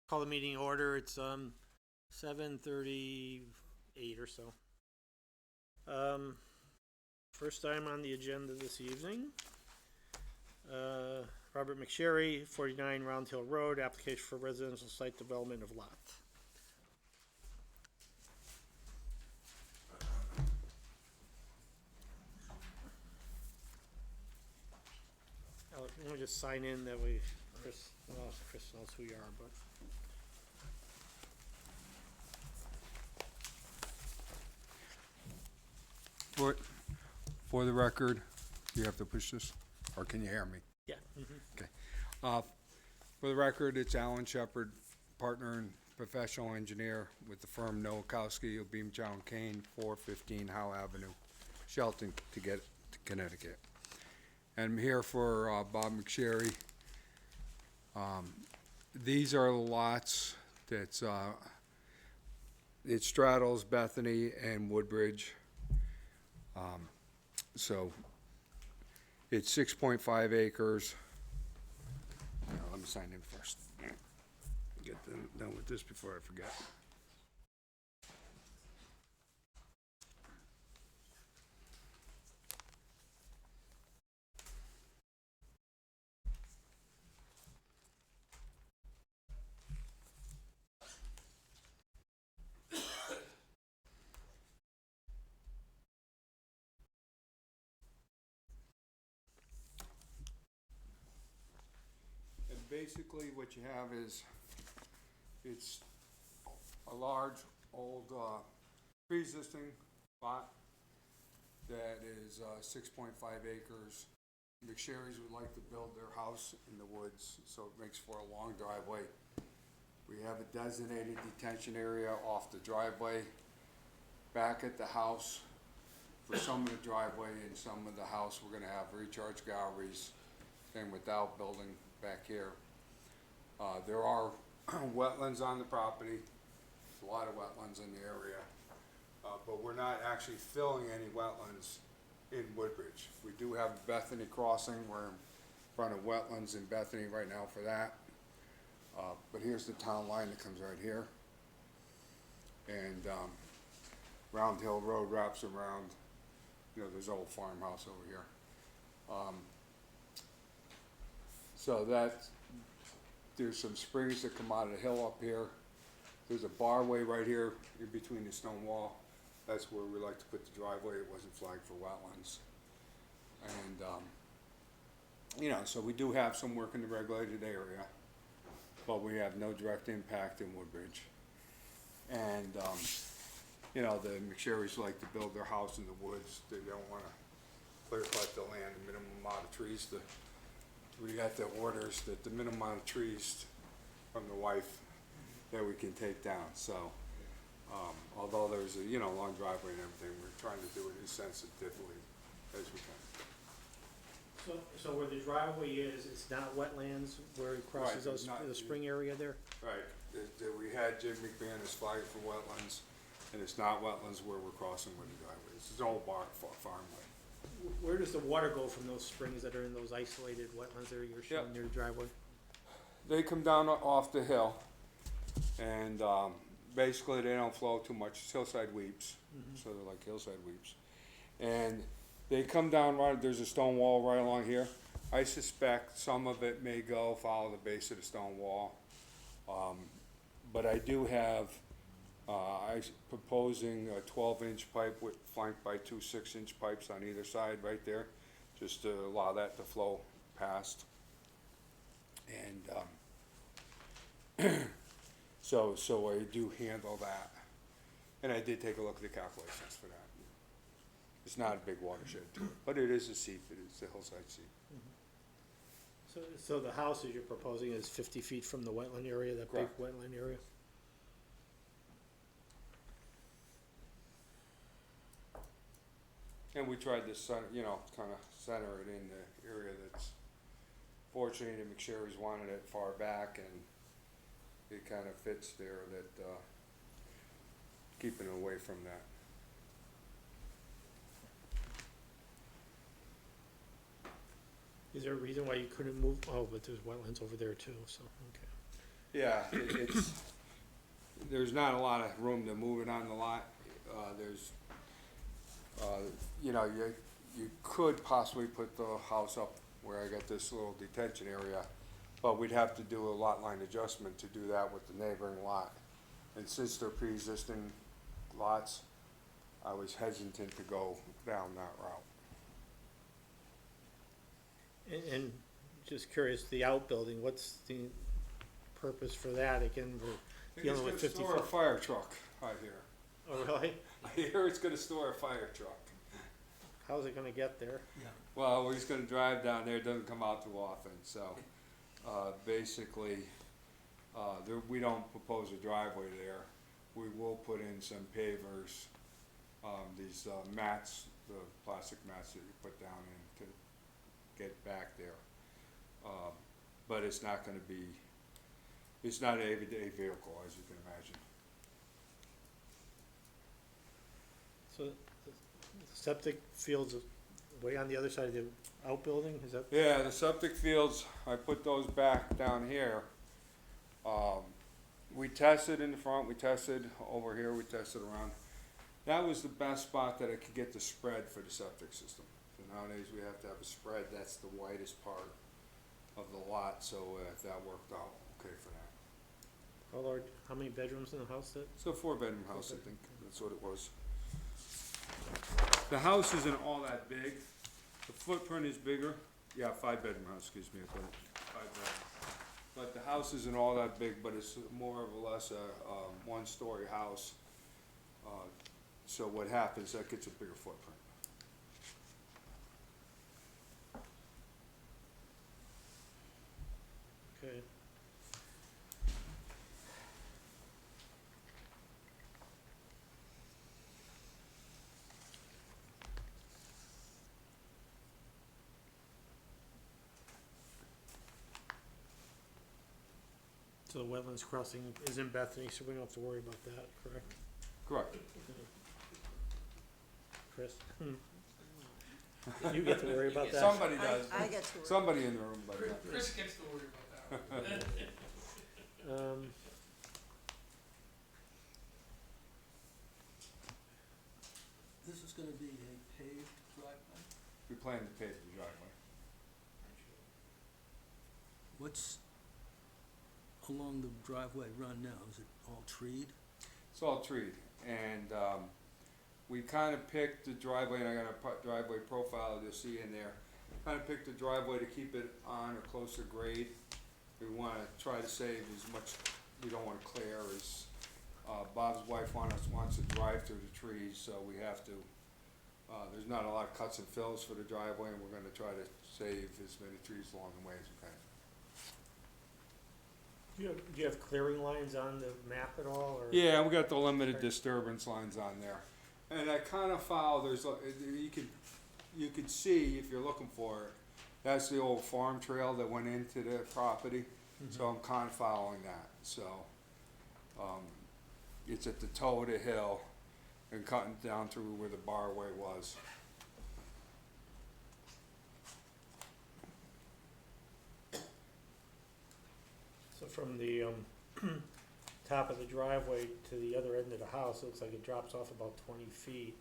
Call the meeting order. It's 7:38 or so. First item on the agenda this evening. Robert McSherry, 49 Round Hill Road, application for residential site development of lot. Let me just sign in that way Chris knows who you are, but. For the record, you have to push this, or can you hear me? Yeah. Okay. For the record, it's Alan Shepard, partner and professional engineer with the firm Nowakowski of Beam John Kane, 415 Howe Avenue, Shelton, to Connecticut. And I'm here for Bob McSherry. These are the lots that it straddles Bethany and Woodbridge. So it's 6.5 acres. Now, let me sign in first. Get done with this before I forget. Basically, what you have is, it's a large, old, pre-existing lot that is 6.5 acres. McSherry's would like to build their house in the woods, so it makes for a long driveway. We have a designated detention area off the driveway, back at the house. For some of the driveway and some of the house, we're gonna have recharge galleries, and without building back here. There are wetlands on the property, a lot of wetlands in the area, but we're not actually filling any wetlands in Woodbridge. We do have Bethany crossing, we're in front of wetlands in Bethany right now for that. But here's the town line that comes right here. And Round Hill Road wraps around, there's an old farmhouse over here. So there's some springs that come out of the hill up here. There's a barway right here in between the stone wall. That's where we like to put the driveway. It wasn't flagged for wetlands. And, so we do have some work in the regulated area, but we have no direct impact in Woodbridge. And, the McSherrys like to build their house in the woods. They don't want to clear cut the land, the minimum amount of trees we got the orders that the minimum amount of trees from the wife that we can take down. So, although there's a, long driveway and everything, we're trying to do it as sensitively as we can. So where the driveway is, it's not wetlands where it crosses Right, the spring area there? Right. We had Jim McMahon as flagged for wetlands, and it's not wetlands where we're crossing with the driveway. It's an old farmway. Where does the water go from those springs that are in those isolated wetlands there you're showing near the driveway? They come down off the hill, and basically they don't flow too much. It's hillside weeps, so they're like hillside weeps. And they come down right, there's a stone wall right along here. I suspect some of it may follow the base of the stone wall. But I do have, I'm proposing a 12-inch pipe flanked by two 6-inch pipes on either side right there, just to allow that to flow past. And so I do handle that. And I did take a look at the calculations for that. It's not a big watershed to it, but it is a seep. It is a hillside seep. So the house that you're proposing is 50 feet from the wetland area, that big Correct. wetland area? And we tried to kind of center it in the area that's, fortunately, the McSherrys wanted it far back, and it kind of fits there, that keeping away from that. Is there a reason why you couldn't move? Oh, but there's wetlands over there too, so, okay. Yeah, it's, there's not a lot of room to move it on the lot. There's, you know, you could possibly put the house up where I got this little detention area, but we'd have to do a lot line adjustment to do that with the neighboring lot. And since they're pre-existing lots, I was hesitant to go down that route. And just curious, the outbuilding, what's the purpose for that? Again, we're dealing with 50 It's gonna store a foot. fire truck, I hear. Oh, really? I hear it's gonna store a fire truck. How's it gonna get there? Well, we're just gonna drive down there, it doesn't come out too often, so, basically, we don't propose a driveway there. We will put in some pavers, these, mats, the plastic mats that you put down in to get back there. But it's not gonna be, it's not an everyday vehicle, as you can imagine. So the septic field's way on the other side of the outbuilding, is that? Yeah, the septic fields, I put those back down here. We tested in the front, we tested over here, we tested around. That was the best spot that I could get the spread for the septic system. So nowadays we have to have a spread, that's the widest part of the lot, so that worked out okay for that. How large, how many bedrooms in the house that? It's a 4-bedroom house, I think, that's what it was. The house isn't all that big, the footprint is bigger, yeah, 5-bedroom house, excuse me, I thought it 5-bedroom. But the house isn't all that big, but it's more or less a one-story house. So what happens, that gets a bigger footprint. Okay. So the wetlands crossing is in Bethany, so we don't have to worry about that, correct? Correct. Chris? You get to worry about that? Somebody does. I get to work. Somebody in the room, but Chris gets to worry about that one. This is gonna be a paved driveway? we plan to pave the driveway. What's along the driveway run now? Is it all treed? It's all treed, and we kind of picked the driveway, and I got a driveway profile you'll see in there. Kind of picked the driveway to keep it on or close to grade. We want to try to save as much, we don't want to clear as, Bob's wife wants to drive through the trees, so we have to, there's not a lot of cuts and fills for the driveway, and we're gonna try to save as many trees along the way as we can. Do you have clearing lines on the map at all, or? Yeah, we got the limited disturbance lines on there. And I kind of follow, you could see, if you're looking for it, that's the old farm trail that went into the property. So I'm kind of following that, so, it's at the toe of the hill and cutting down through where the barway was. So from the top of the driveway to the other end of the house, it looks like it drops off about 20 feet.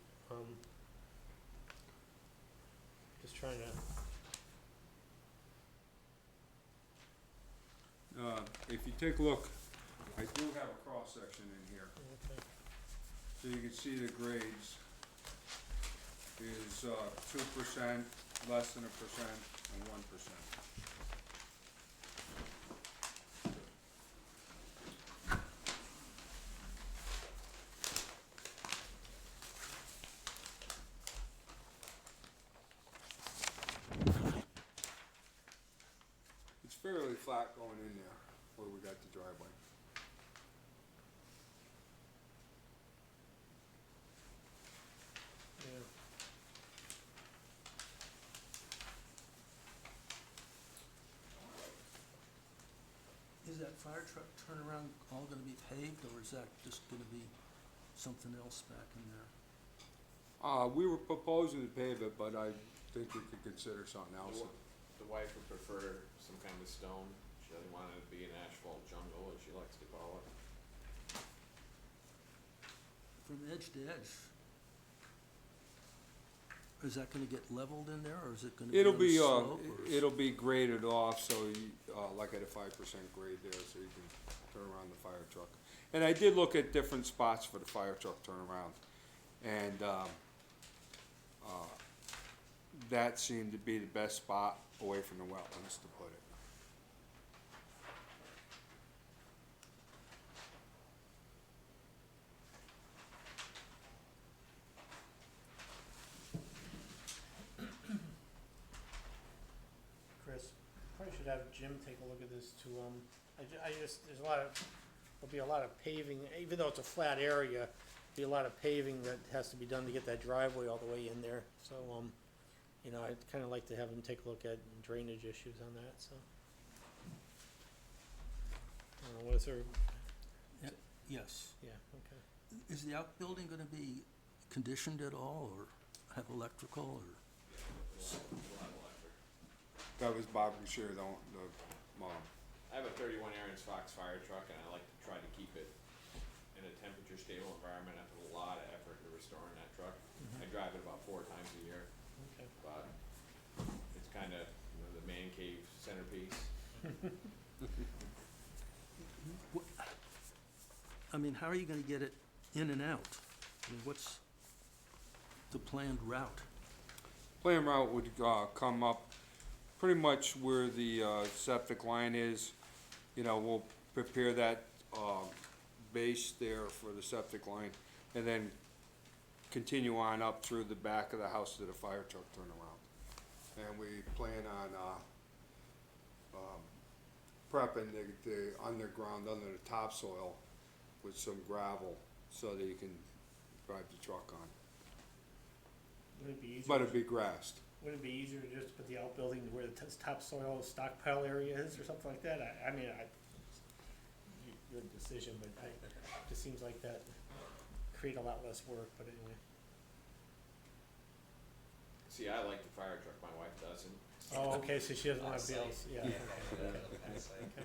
Just trying to, If you take a look, I do have a cross section in here, okay. so you can see the grades is 2%, less than 1%, and 1%. It's fairly flat going in there where we got the driveway. Yeah. Is that fire truck turnaround all gonna be paved, or is that just gonna be something else back in there? We were proposing to pave it, but I think we could consider something else. The wife would prefer some kind of stone. She doesn't want it to be an asphalt jungle, as she likes to call it. From edge to edge, is that gonna get leveled in there, or is it gonna be on It'll a be, slope? Or it'll be graded off, so you, like at a 5% grade there, so you can turn around the fire truck. And I did look at different spots for the fire truck turnaround, and, that seemed to be the best spot away from the wetlands to put it. Chris, probably should have Jim take a look at this too. I just, there's a lot of, there'll be a lot of paving, even though it's a flat area, be a lot of paving that has to be done to get that driveway all the way in there. So, you know, I'd kinda like to have him take a look at drainage issues on that, so. What is there, Yes. yeah, okay. Is the outbuilding gonna be conditioned at all, or have electrical, or? We'll have electric. That was Bob Boucher, the mom. I have a 31 Aaron's Fox fire truck, and I like to try to keep it in a temperature stable environment. I put a lot of effort into restoring that truck. I drive it about 4 times a year, Okay. but it's kinda, you know, the man cave centerpiece. I mean, how are you gonna get it in and out? I mean, what's the planned route? Plan route would, come up pretty much where the, septic line is. You know, we'll prepare that, base there for the septic line, and then continue on up through the back of the house to the fire truck turnaround. And we plan on, prepping the underground, under the topsoil with some gravel, so that you can drive the truck on. Would it be easier? But it'd be grassed. Would it be easier to just put the outbuilding where the topsoil stockpile area is or something like that? I mean, your decision, but it just seems like that create a lot less work, but anyway. See, I like the fire truck, my wife doesn't. Oh, okay, so she doesn't wanna be able, Off-site. yeah, okay.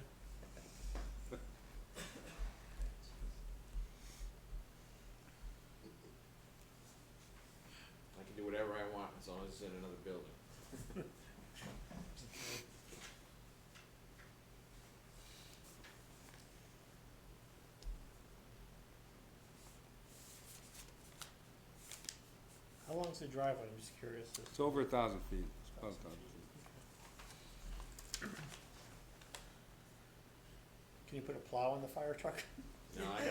I can do whatever I want as long as it's in another building. How long's the driveway? I'm just curious. It's over 1,000 feet. It's about 1,000 feet. Can you put a plow in the fire truck? No, I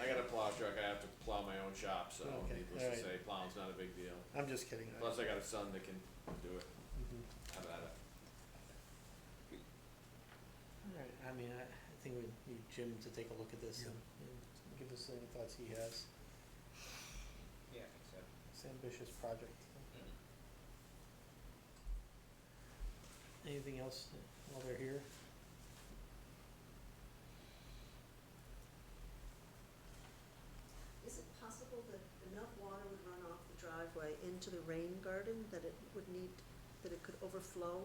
got a plow truck, I have to plow my own shop, so Okay, needless to alright. say, plowing's not a big deal. I'm just kidding. Plus, I got a son that can do it. Mhm. How about it? All right, I mean, I think we need Jim to take a look at this Yeah. and give us any thoughts he has. Yeah, I think so. It's an ambitious project. Anything else while they're here? Is it possible that enough water would run off the driveway into the rain garden that it would need, that it could overflow?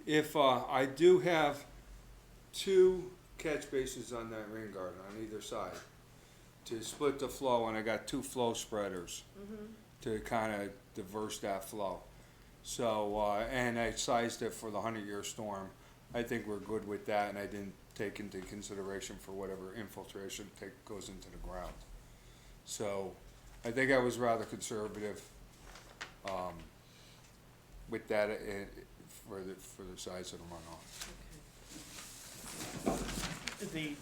If, I do have 2 catch bases on that rain garden on either side to split the flow, and I got 2 flow spreaders to kinda diverse that flow. So, and I sized it for the 100-year storm. I think we're good with that, and I didn't take into consideration for whatever infiltration goes into the ground. So, I think I was rather conservative, with that, for the size of the runoff.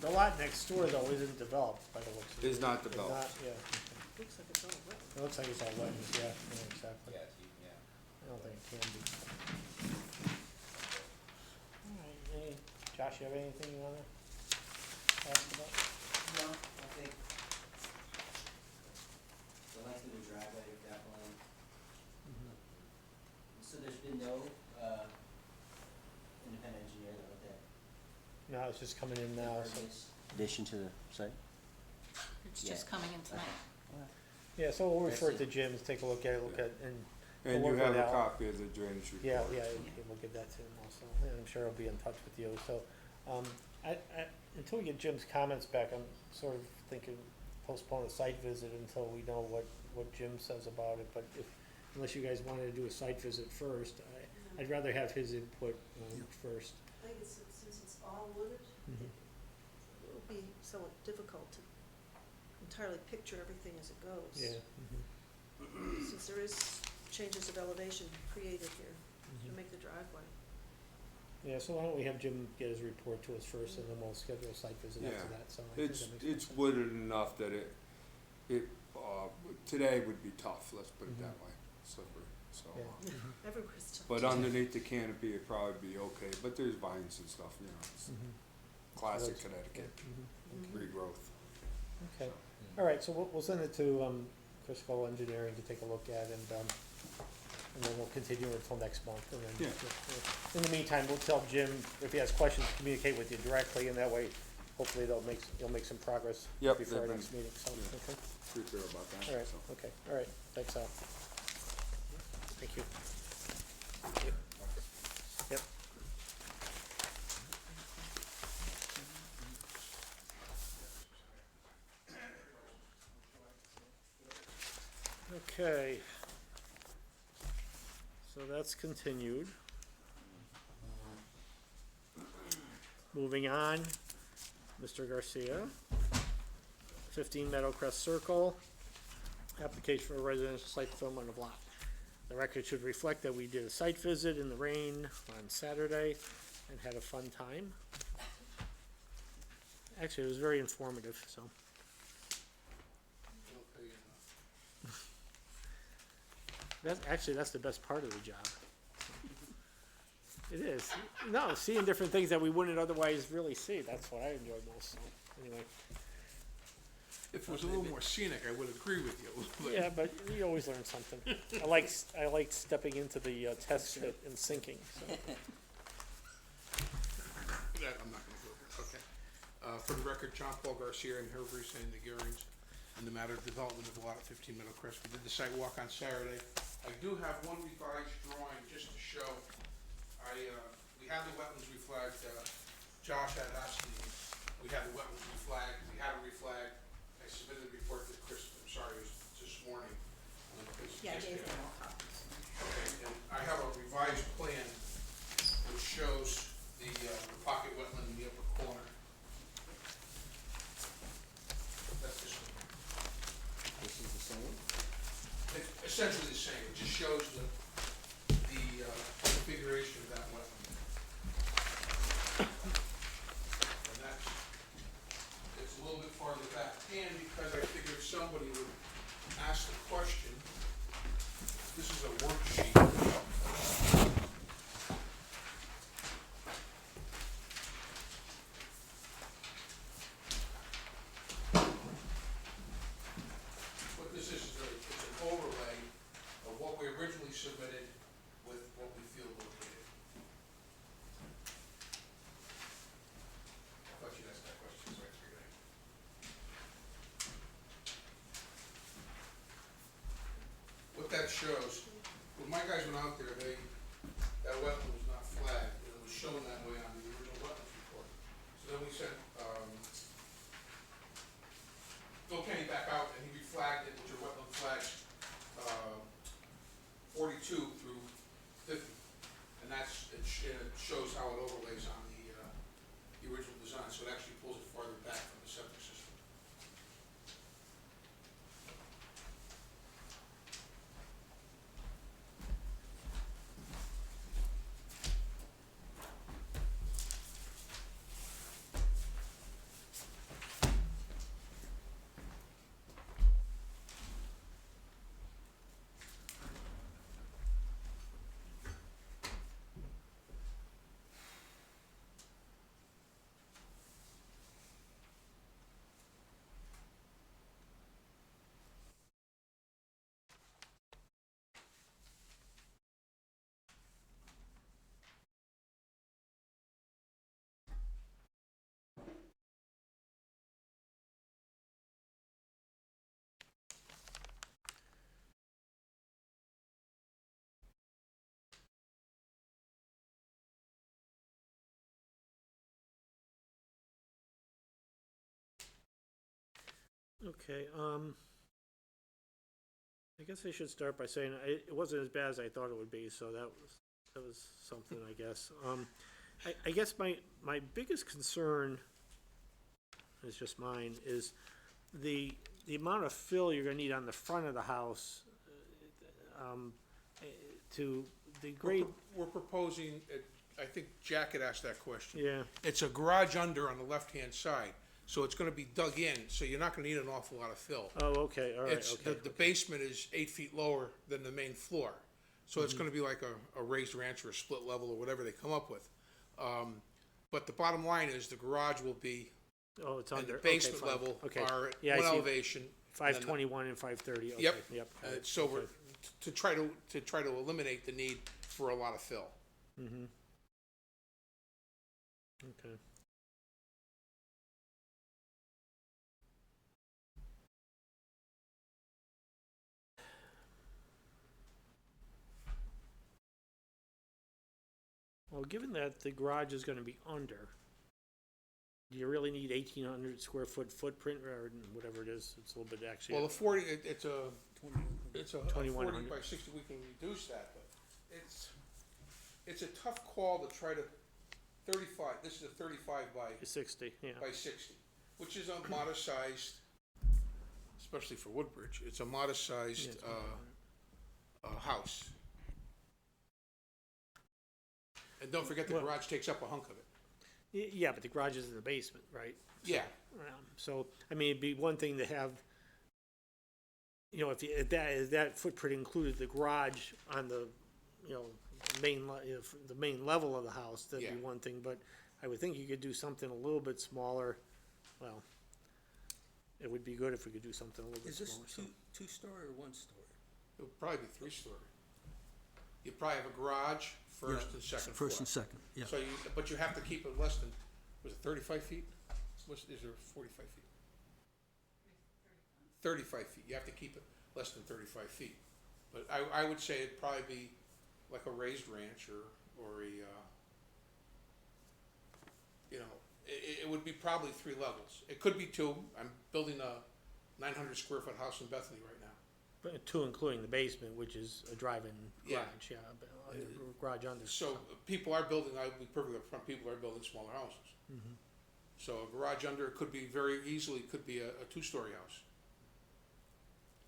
The lot next door though isn't developed by the looks of it. Is not It's developed. not, yeah, Looks like it's all wet. it looks like it's all wetlands, yeah, exactly. Yeah, yeah. I don't think it can be. Alright, Josh, you have anything you wanna ask about? No, I think the length of the driveway definitely, so there's been no, independent engineer that looked at No, it's just coming in now, so, this addition to the site? It's Yeah. just coming in tonight. yeah, so we'll refer it That's to Jim to take a look at it, and And We'll you work have it a out. copy of the drainage report. Yeah, we'll give that to him also, and I'm sure he'll be in touch with you, so, until we get Jim's comments back, I'm sort of thinking postpone a site visit until we know what Jim says about it, but unless you guys wanted to do a site visit first, I'd rather have his input, first. I think since it's all wooded, Mhm. it will be somewhat difficult to entirely picture everything as it goes. Yeah. Since there is changes of elevation created here to Mhm. make the driveway. Yeah, so why don't we have Jim get his report to us first, and then we'll schedule a site visit after Yeah. that, so I think It's, that makes more it's sense. wooded enough that today would be tough, let's put it Mhm. that way, slippery, so. Yeah. Mhm. Everywhere's tough. But underneath the canopy, it'd probably be okay, but there's vines and stuff, you know, it's Mhm. classic Roads. Connecticut Mhm. regrowth. Okay, all right, so we'll send it to, Chris Cole Engineering to take a look at, and then we'll continue until next month, and then. Yeah. In the meantime, we'll tell Jim, if he has questions, communicate with you directly, and that way, hopefully you'll make some progress Yep, before our they've next meeting, so, yeah. okay? Pretty clear about that, All right, so. okay, all right, thanks, Al. Thank you. Yep. Okay. So that's continued. Moving on, Mr. Garcia, 15 Meadowcrest Circle, application for a residential site fulfillment of lot. The record should reflect that we did a site visit in the rain on Saturday and had a fun time. Actually, it was very informative, so. That's the best part of the job. It is. No, seeing different things that we wouldn't otherwise really see, that's what I enjoy most, so, anyway. If it was a little more scenic, I would agree with you. but- Yeah, but you always learn something. I like stepping into the test pit and sinking, so. That I'm not gonna go there, okay. For the record, John Paul Garcia and Herb Reese and the Gearings in the matter of development of lot at 15 Meadowcrest. We did the site walk on Saturday. I do have one revised drawing just to show. We had the wetlands reflagged, Josh had asked me, we had the wetlands reflagged, we had them reflagged. I submitted the report to Chris, I'm sorry, it was this morning. Yeah, I gave them all copies. Okay, and I have a revised plan which shows the pocket wetland in the upper corner. That's this one. This is the same? It's essentially the same, it just shows the configuration of that wetland. And that's, it's a little bit farther back, and because I figured somebody would ask the question, this is a worksheet. What this is it's an overlay of what we originally submitted with what we feel located. I thought you'd ask that question, so I figured I'd. What that shows, when my guys went out there, that wetland was not flagged, and it was shown that way on the original wetlands report. So then we sent, Bill Kenny back out and he reflagged it, which are wetland flags, 42 through 50. And it shows how it overlays on the original design, so it actually pulls it farther back from the septic system. Okay, I guess I should start by saying it wasn't as bad as I thought it would be, so that was something, I guess. I guess my biggest concern, is just mine, is the amount of fill you're gonna need on the front of the house, to the grade, We're proposing, I think Jack had asked that question. yeah, It's a garage under on the left-hand side, so it's gonna be dug in, so you're not gonna need an awful lot of fill. oh, okay, all right, It's, okay. the basement is 8 feet lower than the main floor, so it's gonna be like a raised ranch or a split level or whatever they come up with. But the bottom line is the garage will be, Oh, it's and under, the okay, basement fine. level Okay. are at Yeah, I one see. elevation. and then the- 521 and 530, okay, Yep. yep. got it, So we're, okay. to try to eliminate the need for a lot of fill. Mm-hmm. Okay. Well, given that the garage is gonna be under, do you really need 1,800 square foot footprint, or whatever it is? It's a little bit actually. Well, the 40, it's a 40 2100. by 60, we can reduce that, but it's a tough call to try to, 35, this is a 35 by 60, yeah. 60, which is a modest sized, especially for Woodbridge, it's a modest sized, Yeah, it's house. And don't forget the Well- garage takes up a hunk of it. Yeah, but the garage is in the basement, right? Yeah, So, I mean, it'd be one thing to have, you know, if that footprint included the garage on the, you know, the main level of the house, that'd be Yeah. one thing, but I would think you could do something a little bit smaller. Well, it would be good if we could do something a little bit Is this smaller, so. two-story or one-story? it would probably be 3-story. You'd probably have a garage, first Yeah, and second floor. First and second, yeah. So but you have to keep it less than, was it 35 feet? Is there 45 feet? 35 feet, you have to keep it less than 35 feet. But I would say it'd probably be like a raised ranch or a, you know, it would be probably 3 levels. It could be 2, I'm building a 900 square foot house in Bethany right now. But two, including the basement, which is a drive-in Yeah. garage, yeah, garage under. So people are building, I'll be perfectly upfront, people are building smaller houses. Mhm. So a garage under could be very easily, could be a 2-story house.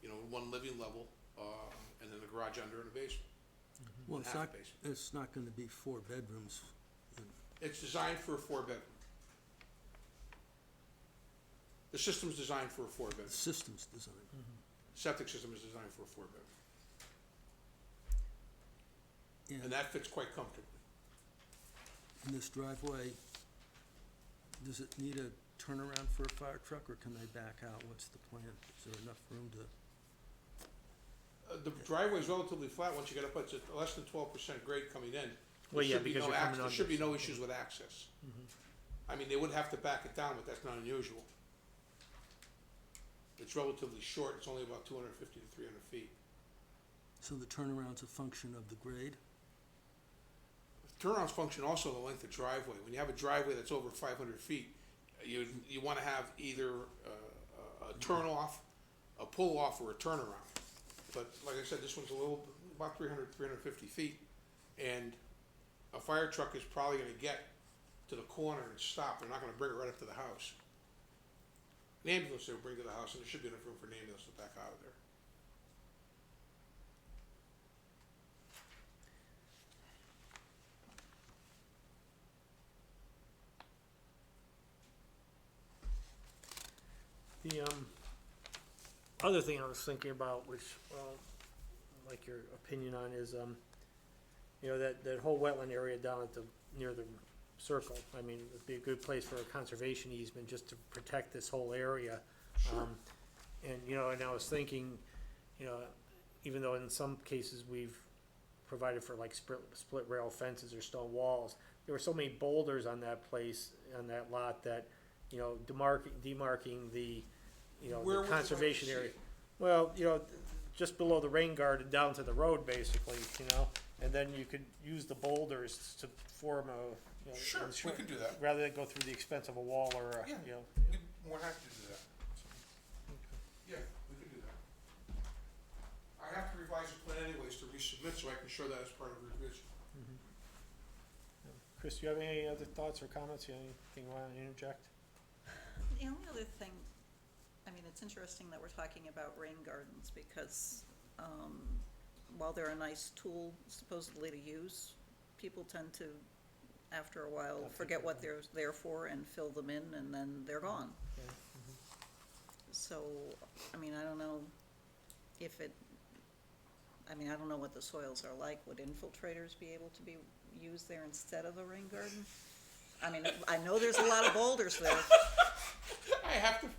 You know, one living level, and then a garage under and a basement. Well, it's half a not, basement. it's not gonna be 4 bedrooms. It's designed for a 4-bedroom. The system's designed for a 4-bedroom. The system's designed. Septic system is designed for a 4-bedroom. And And that fits quite comfortably. in this driveway, does it need a turnaround for a fire truck, or can they back out? What's the plan? Is there enough room to? The driveway's relatively flat once you get up, it's at less than 12% grade coming in. Well, yeah, Should be because no you're coming ac- There under, should be no so- issues with access. I mean, they would have to back it down, but that's not unusual. It's relatively short, it's only about 250 to 300 feet. So the turnaround's a function of the grade? Turnarounds function also the length of driveway. When you have a driveway that's over 500 feet, you want to have either a turn-off, a pull-off, or a turnaround. But like I said, this one's about 300, 350 feet, and a fire truck is probably going to get to the corner and stop. They're not going to bring it right up to the house. An ambulance they will bring to the house, and there should be enough room for an ambulance to back out of there. The, other thing I was thinking about, which, I'd like your opinion on, is, you know, that whole wetland area down at near the circle. I mean, it'd be a good place for a conservation easement, just to protect this whole area. Sure. And, you know, and I was thinking, you know, even though in some cases we've provided for like split rail fences or stone walls, there were so many boulders on that place, on that lot, that, you know, demarking the, you know, Where the would you like to conservation see area. it? Well, you know, just below the rain garden down to the road, basically, you know, and then you could use the boulders to form a, you know. Sure, we could do that. Rather than go through the expense of a wall or a, Yeah. you know. We'd more happy to do that. revise the plan anyways to resubmit, so I can show that as part of revision. Chris, do you have any other thoughts or comments? You have anything you wanna interject? The only other thing, I mean, it's interesting that we're talking about rain gardens because, while they're a nice tool supposedly to use, people tend to, after a while, Not forget think what about they're there for and fill them in and then they're gone. Yeah. So, I mean, I don't know if it, I mean, I don't know what the soils are like. Would infiltrators be able to be used there instead of a rain garden? I mean, I know there's a lot of boulders there.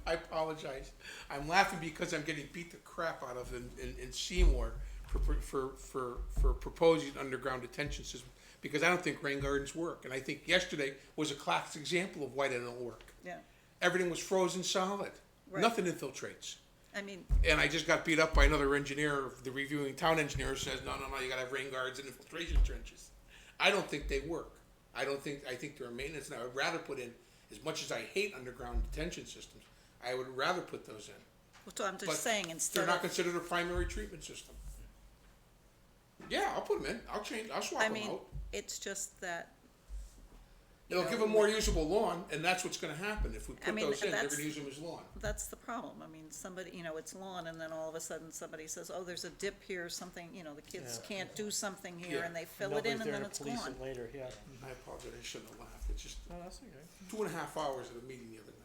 I apologize. I'm laughing because I'm getting beat the crap out of in Seymour for proposing underground detention system, because I don't think rain gardens work. And I think yesterday was a classic example of why they don't work. Yeah, Everything was frozen solid. Right. Nothing infiltrates. I mean, And I just got beat up by another engineer, the reviewing town engineer, who says, no, you gotta have rain guards and infiltration trenches. I don't think they work. I think they're a maintenance, and I would rather put in, as much as I hate underground detention systems, I would rather put those in. so I'm But just saying, They're instead not of, considered a primary treatment system. Yeah, I'll put them in, I'll swap I them mean, out. it's just that, It'll give them more usable lawn, and that's what's gonna happen. If we I put mean, those in, they're that's- gonna use them as lawn. that's the problem. I mean, somebody, it's lawn, and then all of a sudden somebody says, oh, there's a dip here, something, the kids Yeah. can't do something here, Yeah. and they fill it in, Nobody's and there then to it's police gone. it later, yeah. I apologize, I shouldn't have laughed. It's just No, that's okay. 2.5 hours at a meeting the other night.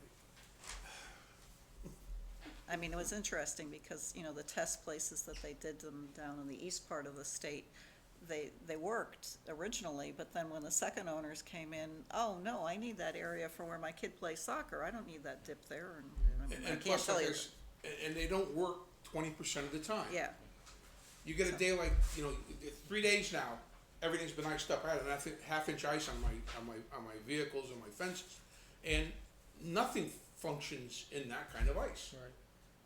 I mean, it was interesting because, the test places that they did them down in the east part of the state, they worked originally, but then when the second owners came in, oh, no, I need that area for where my kid plays soccer, I don't need that dip there, and I mean, I And can't plus, tell like you. and they don't work 20% of the time. Yeah, You get a day like, 3 days now, everything's been iced up. I had a half-inch ice on my vehicles and my fences, and nothing functions in that kind of ice. Right.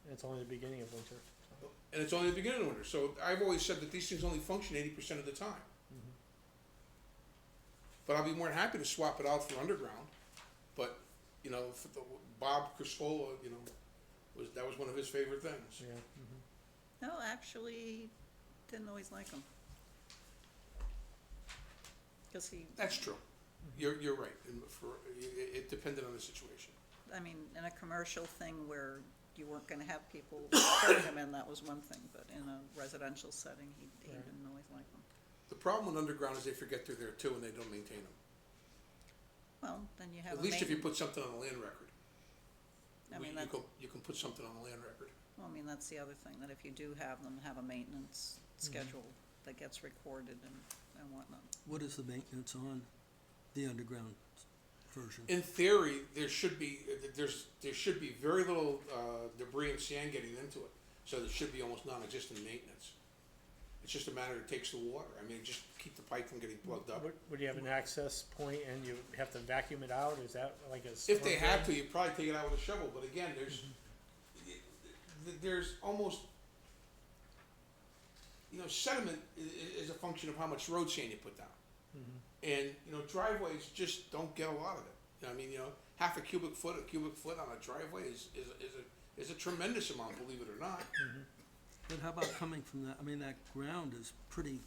And it's only the beginning of winter, so. And it's only the beginning of winter, so I've always said that these things only function 80% of the time. But I'll be more than happy to swap it out for underground. But, for Bob Criscola, that was one of his favorite things. Yeah. no, actually, didn't always like them. Cause he, That's true. You're right. And it depended on the situation. I mean, in a commercial thing where you weren't gonna have people turning them in, that was one thing, but in a residential setting, he Right. didn't always like them. The problem with underground is they forget they're there too, and they don't maintain them. Well, then you have At a least if you main, put something on the land record. I mean, You can put something on the land record. well, I mean, that's the other thing, that if you do have them, have a maintenance schedule that gets recorded and whatnot. What is the maintenance on the underground version? In theory, there should be very little debris and sand getting into it, so there should be almost non-existent maintenance. It's just a matter it takes the water. I mean, just keep the pipe from getting plugged up. Would you have an access point and you have to vacuum it out? Is that like a? If they storm had to, drain? you'd probably take it out with a shovel. But again, there's almost sediment is a function of how much road sand you put down. And, driveways just don't get a lot of it. I mean, half a cubic foot on a driveway is a tremendous amount, believe it or not. But how about coming from that, that ground is pretty,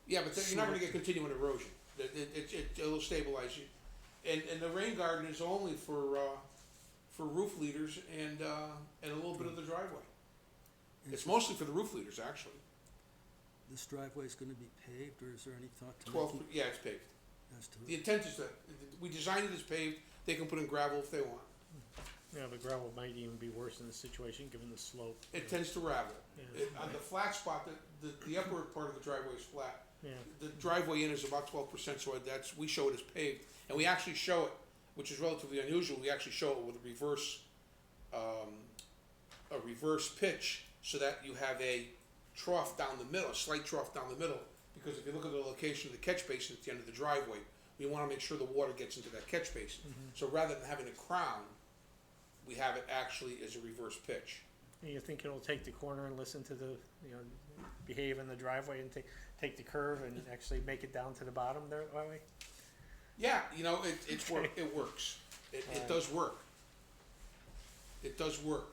Yeah, but then you're not gonna get continuing erosion. It'll stabilize you. And the rain garden is only for roof leaders and a little bit of the driveway. It's mostly for the roof leaders, actually. this driveway's gonna be paved, or is there any thought to 12, making yeah, it's paved. as to The intent is that, we designed it as paved, they can put in gravel if they want. Yeah, but gravel might even be worse in this situation, given the slope. It tends to ravel. Yeah. On the flat spot, the upper part of the driveway is flat. Yeah, The driveway in is about 12%, so we show it as paved. And we actually show it, which is relatively unusual, we actually show it with a reverse pitch, so that you have a trough down the middle, a slight trough down the middle. Because if you look at the location of the catch basin at the end of the driveway, we wanna make sure the water gets into that catch basin. So rather than having a crown, we have it actually as a reverse pitch. and you think it'll take the corner and listen to the, behave in the driveway and take the curve and actually make it down to the bottom there, that way? Yeah, it works. It does work. It does work.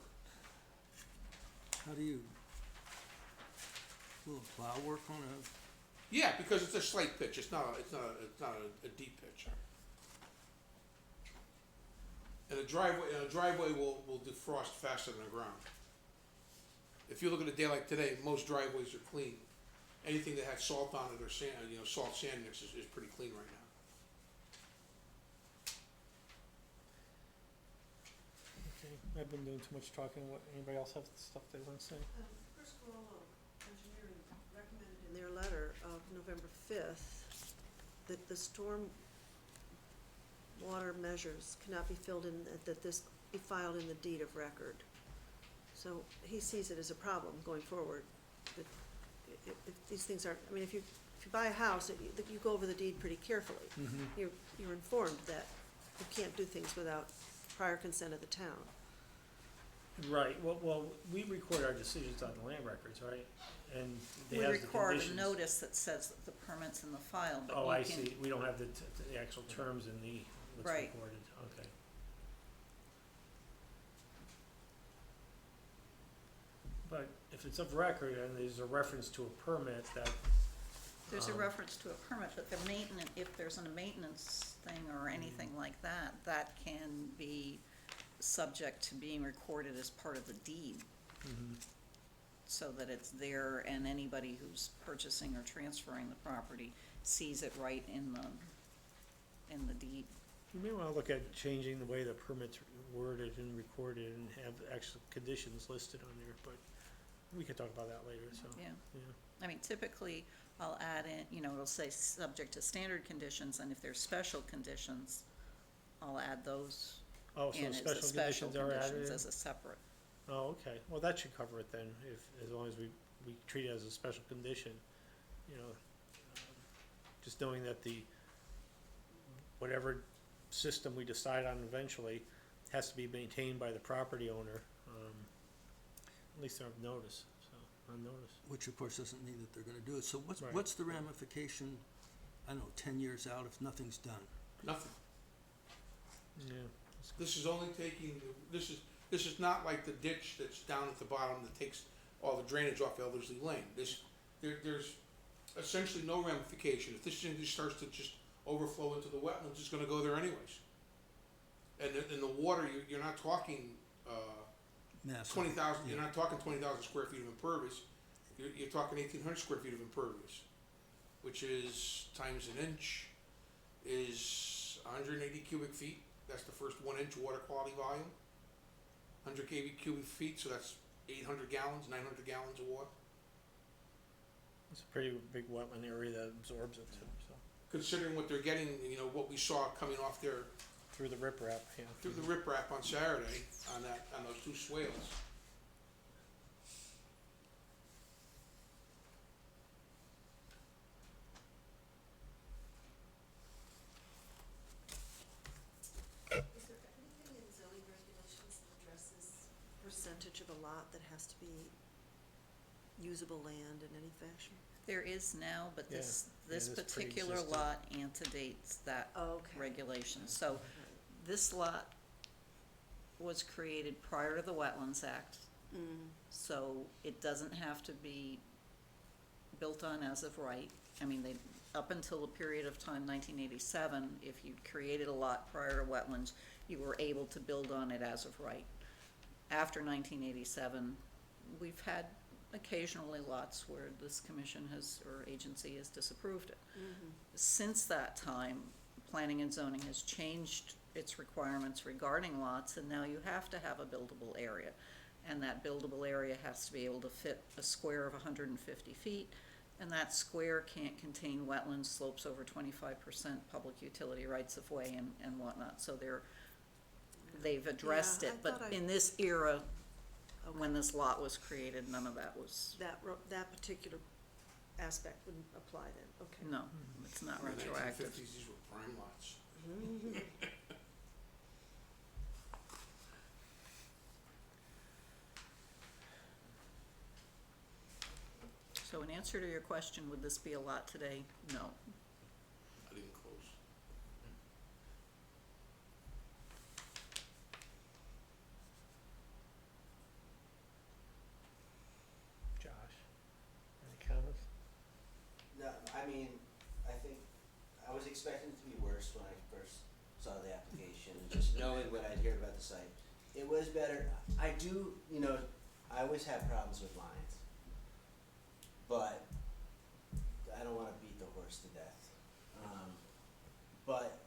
how do you, Will the plow work on a, Yeah, because it's a slight pitch, it's not a deep pitch. And a driveway will defrost faster than the ground. If you look at a day like today, most driveways are clean. Anything that has salt on it or sand, salt sand mix is pretty clean right now. Okay, I've been doing too much talking. What, anybody else have stuff they want to say? Chris Carollo, engineering, recommended in their letter of November 5th that the storm water measures cannot be filled in, that this be filed in the deed of record. So he sees it as a problem going forward, that if these things aren't, I mean, if you buy a house, you go over the deed pretty carefully. You're informed that you can't do things without prior consent of the town. Right, well, we record our decisions on the land records, right? And they We have the record a conditions. notice that says that the permit's in the file, but Oh, you I can. see, we don't have the actual terms in the, what's Right. recorded, okay. But if it's of record and there's a reference to a permit that, There's a reference to a permit, but the maintenance, if there's a maintenance thing or anything like that, that can be subject to being recorded as part of the deed, so that it's there and anybody who's purchasing or transferring the property sees it right in the deed. you may wanna look at changing the way the permit's worded and recorded and have actual conditions listed on there, but we could talk about that later, so, Yeah. yeah. I mean, typically, I'll add in, it'll say subject to standard conditions, and if there's special conditions, I'll add those Oh, so in the as the special special conditions are added conditions in? as a separate. Oh, okay, well, that should cover it then, as long as we treat it as a special condition, just knowing that whatever system we decide on eventually has to be maintained by the property owner, at least they're on notice, on notice. which of course doesn't mean that they're gonna do it, so Right. what's the ramification, I don't know, 10 years out if nothing's done? Nothing. Yeah. This is only taking, this is not like the ditch that's down at the bottom that takes all the drainage off Elderslie Lane. There's essentially no ramification. If this thing just starts to just overflow into the wetlands, it's gonna go there anyways. And the water, you're not talking, Massive. 20,000, you're Yeah. not talking 20,000 square feet of impervious. You're talking 1,800 square feet of impervious, which is times an inch is 180 cubic feet. That's the first 1 inch water quality volume. 100 cubic feet, so that's 800 gallons, 900 gallons of water. It's a pretty big wetland area that absorbs it too, so, Considering what they're getting, what we saw coming off there through the riprap, yeah. through the riprap on Saturday on those 2 swales. Is there anything in zoning regulations that addresses percentage of a lot that has to be usable land in any fashion? There is now, but Yeah. this this particular pre-existed. lot antedates that Okay. regulation. So this lot was created prior to the Wetlands Act, so it doesn't have to be built on as of right. I mean, up until a period of time, 1987, if you created a lot prior to wetlands, you were able to build on it as of right. After 1987, we've had occasionally lots where this commission or agency has disapproved it. Since that time, planning and zoning has changed its requirements regarding lots, and now you have to have a buildable area. And that buildable area has to be able to fit a square of 150 feet, and that square can't contain wetlands, slopes over 25%, public utility rights of way and whatnot. So they've addressed Yeah, I it, but thought in this era, Okay. when this lot was created, none of that was, That particular aspect wouldn't apply then, okay. no, it's not In the retroactive. 1950s, these were prime lots. So in answer to your question, would this be a lot today? No. I didn't close. Josh, any comments? I mean, I think, I was expecting it to be worse when I first saw the application, and just knowing what I'd heard about the site. It was better. I do, I always have problems with lines. But I don't wanna beat the horse to death. But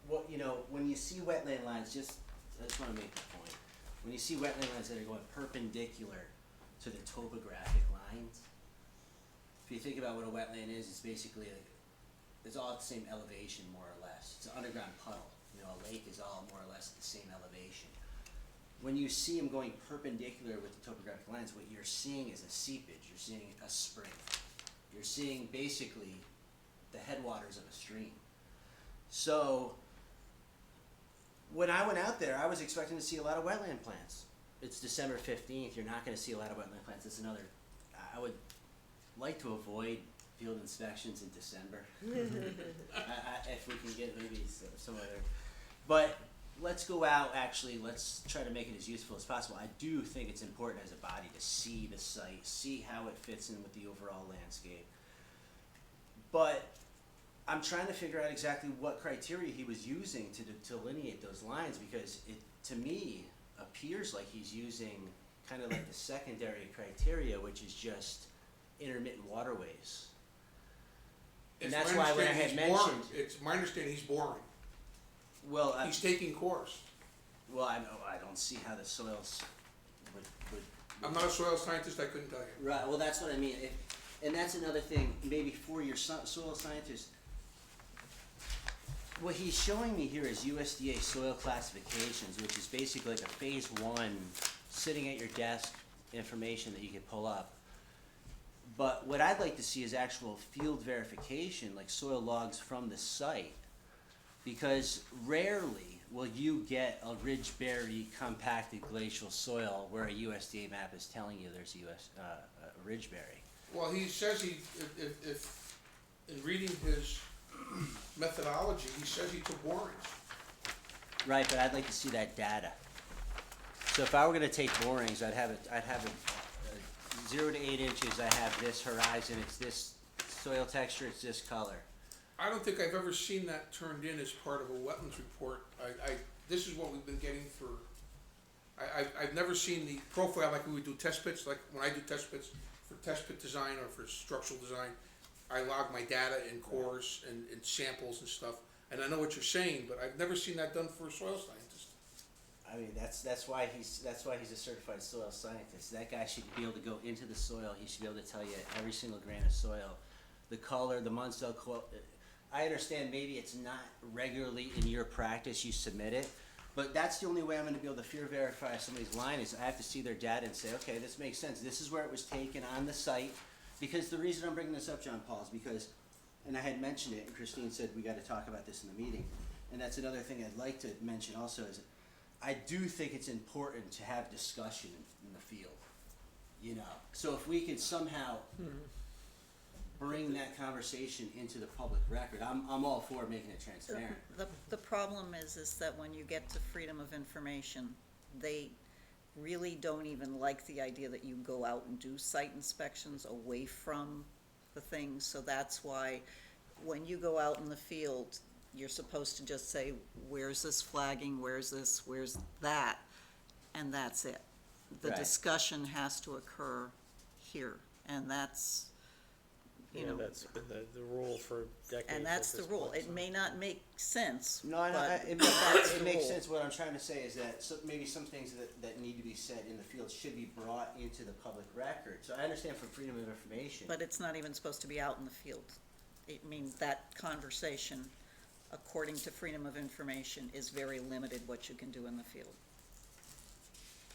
when you see wetland lines, I just wanna make the point. When you see wetland lines that are going perpendicular to the topographic lines, if you think about what a wetland is, it's basically it's all at the same elevation, more or less. It's an underground puddle. A lake is all more or less at the same elevation. When you see them going perpendicular with the topographic lines, what you're seeing is a seepage. You're seeing a spring. You're seeing basically the headwaters of a stream. So when I went out there, I was expecting to see a lot of wetland plants. It's December 15th. You're not going to see a lot of wetland plants. It's another. I would like to avoid field inspections in December. If we can get maybe some other. But let's go out, actually, let's try to make it as useful as possible. I do think it's important as a body to see the site, see how it fits in with the overall landscape. But I'm trying to figure out exactly what criteria he was using to delineate those lines, because it, to me, appears like he's using kind of like the secondary criteria, which is just intermittent waterways. And that's why when I had mentioned. It's my understanding he's boring. Well, He's taking cores. well, I don't see how the soils would. I'm not a soil scientist, I couldn't tell you. Right, well, that's what I mean, and that's another thing, maybe for your soil scientist. What he's showing me here is USDA soil classifications, which is basically like a phase 1, sitting at your desk, information that you can pull up. But what I'd like to see is actual field verification, like soil logs from the site. Because rarely will you get a ridge-bearing compacted glacial soil where a USDA map is telling you there's a ridge-bearing. Well, he says if in reading his methodology, he says he took borings. Right, but I'd like to see that data. So if I were gonna take borings, I'd have it 0 to 8 inches, I have this horizon, it's this soil texture, it's this color. I don't think I've ever seen that turned in as part of a wetlands report. This is what we've been getting for, I've never seen the profile like we would do test pits, like when I do test pits for test pit design or for structural design, I log my data in cores and samples and stuff, and I know what you're saying, but I've never seen that done for a soil scientist. I mean, that's why he's a certified soil scientist. That guy should be able to go into the soil, he should be able to tell you every single grain of soil, the color, the Munsell quote. I understand maybe it's not regularly in your practice you submit it, but that's the only way I'm gonna be able to field verify somebody's line is I have to see their data and say, okay, this makes sense. This is where it was taken on the site. Because the reason I'm bringing this up, John Paul, is because, and I had mentioned it, and Christine said we gotta talk about this in the meeting. And that's another thing I'd like to mention also is I do think it's important to have discussion in the field, So if we could somehow bring that conversation into the public record, I'm all for making it transparent. The problem is that when you get to freedom of information, they really don't even like the idea that you go out and do site inspections away from the things. So that's why when you go out in the field, you're supposed to just say, where's this flagging, where's this, where's that, and that's it. The Right. discussion has to occur here, and that's, That's been the rule for decades. and that's at the this rule. point, It so. may not make sense, No, I know, but it that's the makes rule. sense. What I'm trying to say is that maybe some things that need to be said in the field should be brought into the public record. So I understand for freedom of information. But it's not even supposed to be out in the field. It means that conversation, according to freedom of information, is very limited what you can do in the field.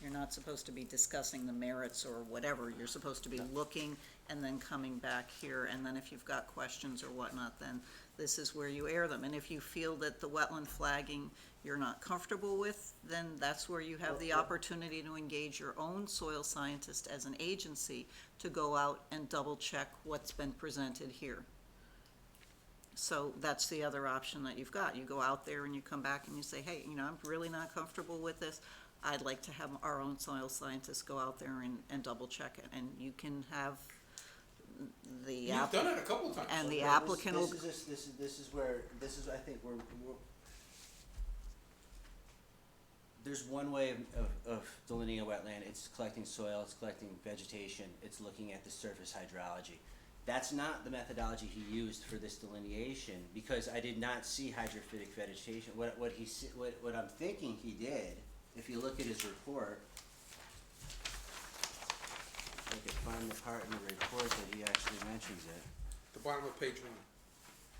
You're not supposed to be discussing the merits or whatever. You're supposed to be looking and then coming back here. And then if you've got questions or whatnot, then this is where you air them. And if you feel that the wetland flagging you're not comfortable with, then that's where you have the opportunity to engage your own soil scientist as an agency to go out and double check what's been presented here. So that's the other option that you've got. You go out there and you come back and you say, hey, I'm really not comfortable with this. I'd like to have our own soil scientists go out there and double check it. And you can have the You can done it a couple times. And the Okay, applicant will, This is where, I think we're, there's one way of delineating a wetland, it's collecting soil, it's collecting vegetation, it's looking at the surface hydrology. That's not the methodology he used for this delineation, because I did not see hydrophytic vegetation. What I'm thinking he did, if you look at his report, if I could find the part in the report that he actually mentions it. The bottom of page 1.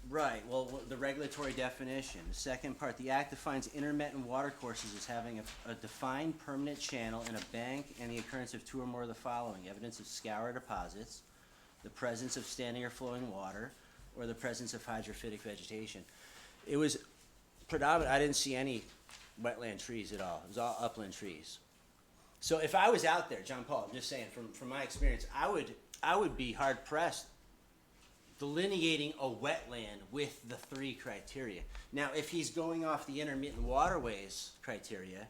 Right, well, the regulatory definition, the second part, the act defines intermittent water courses as having a defined permanent channel in a bank and the occurrence of two or more of the following: evidence of scour deposits, the presence of standing or flowing water, or the presence of hydrophytic vegetation. It was predominant, I didn't see any wetland trees at all, it was all upland trees. So if I was out there, John Paul, I'm just saying, from my experience, I would be hard pressed delineating a wetland with the 3 criteria. Now, if he's going off the intermittent waterways criteria,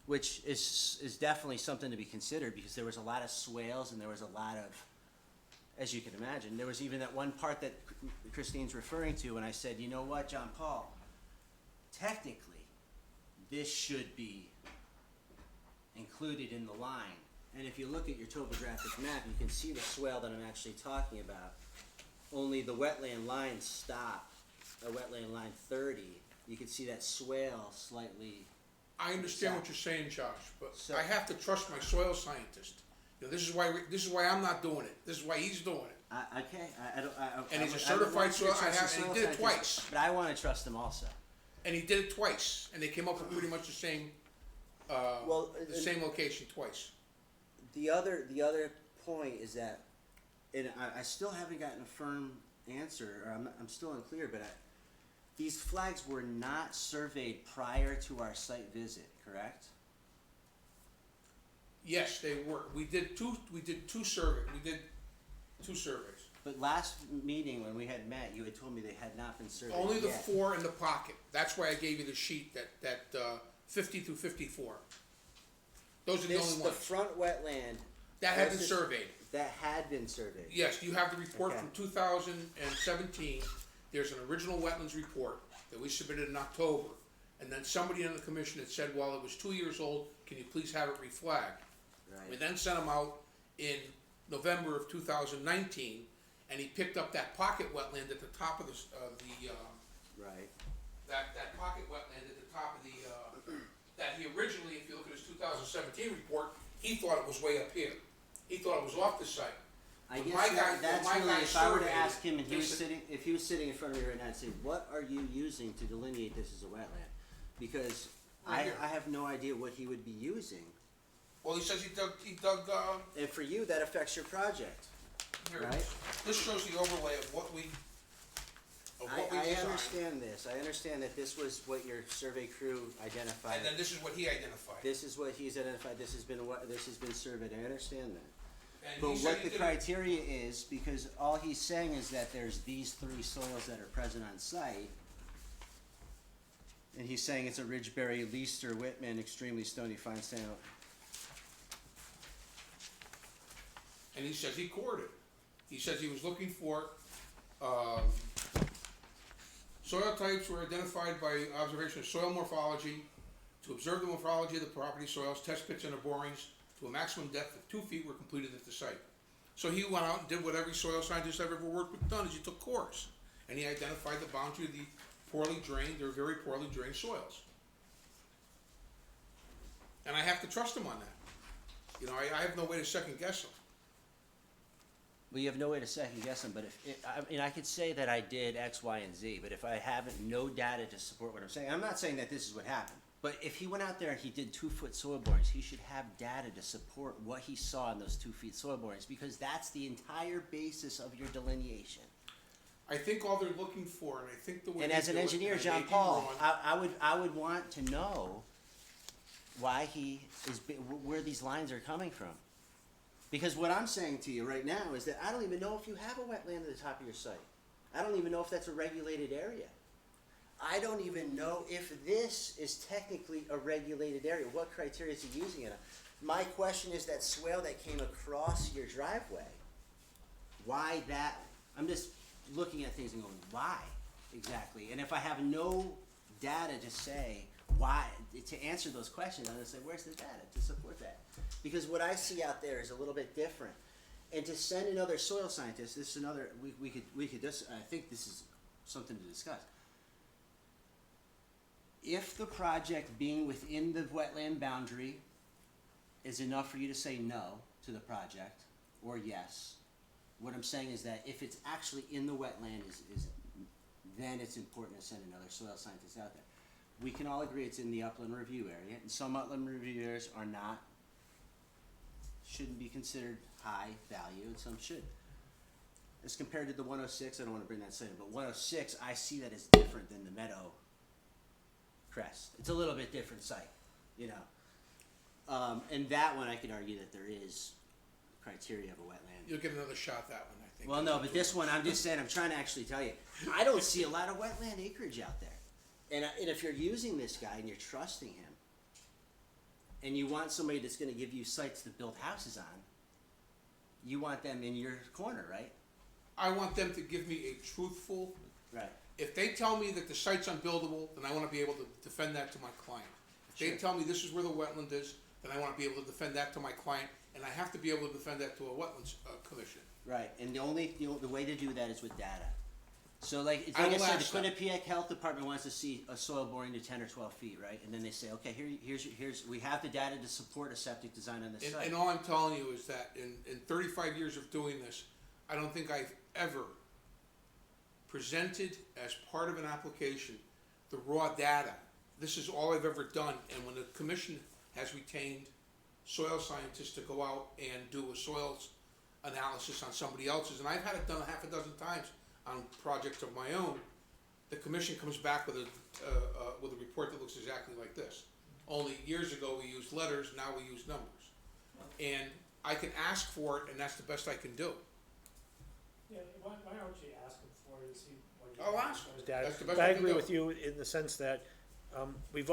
which is definitely something to be considered, because there was a lot of swales and there was a lot of, as you can imagine, there was even that one part that Christine's referring to, and I said, you know what, John Paul, technically, this should be included in the line. And if you look at your topographic map, you can see the swale that I'm actually talking about. Only the wetland lines stop at wetland line 30. You can see that swale slightly. I understand what you're saying, Josh, but So- I have to trust my soil scientist. You know, this is why I'm not doing it. This is why he's doing it. Okay, And he's a I would certified want you to soil- trust the and he soil did it scientist, twice. But I want to trust him also. And he did it twice, and they came up with pretty much the same, the same location twice. The other point is that, and I still haven't gotten a firm answer, or I'm still unclear, but these flags were not surveyed prior to our site visit, correct? Yes, they were. We did two surveys. But last meeting when we had met, you had told me they had not been surveyed Only the yet. 4 in the pocket. That's why I gave you the sheet that 50 through 54. Those are the only The ones. front wetland. That had been this- surveyed. That had been surveyed. Yes, you have the report Okay. from 2017. There's an original wetlands report that we submitted in October. And then somebody on the commission had said, well, it was 2 years old, can you please have it reflagged? Right. We then sent him out in November of 2019, and he picked up that pocket wetland at the top of Right. that pocket wetland at the top of that he originally, if you look at his 2017 report, he thought it was way up here. He thought it was off the site. I When guess my guy- that's when my really, guy if I were to surveyed ask it, him and they said- if he was sitting in front of me right now, I'd say, what are you using to delineate this as a wetland? Because Right here. I have no idea what he would be using. Well, he says he dug, And for you, that affects your project. here, Right. this shows the overlay of what we I designed. understand this. I understand that this was what your survey crew identified. And then this is what he identified. This is what he's identified. This has been surveyed. I understand that. And But he said what he the did it- criteria is, because all he's saying is that there's these 3 soils that are present on site. And he's saying it's a Ridgeberry, Leicester, Whitman, extremely stony fine sand. And he says he cored it. He says he was looking for, soil types were identified by observation of soil morphology, to observe the morphology of the property soils, test pits and borings to a maximum depth of 2 feet were completed at the site. So he went out and did what every soil scientist ever worked with done, is he took cores. And he identified the boundary of the poorly drained, or very poorly drained soils. And I have to trust him on that. You know, I have no way to second guess him. Well, you have no way to second guess them, but I could say that I did X, Y, and Z, but if I haven't no data to support what I'm saying, I'm not saying that this is what happened. But if he went out there and he did 2-foot soil borings, he should have data to support what he saw in those 2 feet soil borings, because that's the entire basis of your delineation. I think all they're looking for, and I think the way And they as an do it, engineer, and I John may be Paul, wrong, I would want to know why he is, where these lines are coming from. Because what I'm saying to you right now is that I don't even know if you have a wetland at the top of your site. I don't even know if that's a regulated area. I don't even know if this is technically a regulated area. What criteria is he using it on? My question is that swale that came across your driveway, why that I'm just looking at things and going, why exactly? And if I have no data to say why, to answer those questions, I'm gonna say, where's the data to support that? Because what I see out there is a little bit different. And to send another soil scientist, this is another, we could just, I think this is something to discuss. If the project being within the wetland boundary is enough for you to say no to the project, or yes, what I'm saying is that if it's actually in the wetland, then it's important to send another soil scientist out there. We can all agree it's in the upland review area, and some upland review areas are not, shouldn't be considered high value, and some should. As compared to the 106, I don't wanna bring that site in, but 106, I see that as different than the Meadowcrest. It's a little bit different site, you know. And that one, I could argue that there is criteria of a wetland. You'll get another shot that one, I think. Well, no, but this one, I'm just saying, I'm trying to actually tell you, I don't see a lot of wetland acreage out there. And if you're using this guy and you're trusting him, and you want somebody that's gonna give you sites to build houses on, you want them in your corner, right? I want them to give me a truthful, Right. if they tell me that the site's unbuildable, then I wanna be able to defend that to my client. If they Sure. tell me this is where the wetland is, then I wanna be able to defend that to my client, and I have to be able to defend that to a wetlands, commission. Right, and the way to do that is with data. So like I I will said, the ask them. Quinnipiac Health Department wants to see a soil boring to 10 or 12 feet, right? And then they say, okay, here's we have the data to support a septic design on this And, site. and all I'm telling you is that in 35 years of doing this, I don't think I've ever presented as part of an application the raw data. This is all I've ever done, and when the commission has retained soil scientists to go out and do a soils analysis on somebody else's, and I've had it done a half a dozen times on projects of my own, the commission comes back with a report that looks exactly like this. Only years ago, we used letters, now we use numbers. And I can ask for it, and that's the best I can do. Yeah, why don't you ask him for it and see what he I'll has ask him. as data. That's the best But I I can agree do. with you in the sense that, we've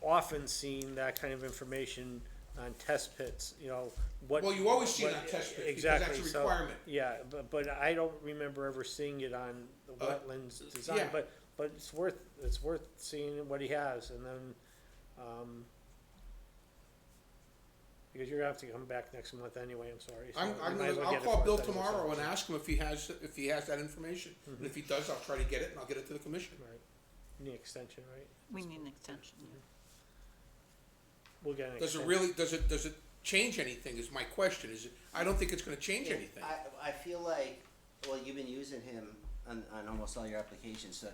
often seen that kind of information on test pits, you know, what. Well, you always see it what- on test pits, because exactly, that's a so- requirement. Yeah, but I don't remember ever seeing it on the wetlands design, yeah. but it's worth seeing what he has, and then, because you're gonna have to come back next month anyway, I'm sorry. so you might as well I'll get it call for Bill us anyway, tomorrow so- and ask him if he has that information. And if he does, I'll try to get it, and I'll get it to the commission. Right, you need extension, right? We need an extension. We'll get an Does it extension. really, does it change anything, is my question, I don't think it's gonna change anything. I feel like, well, you've been using him on almost all your applications, so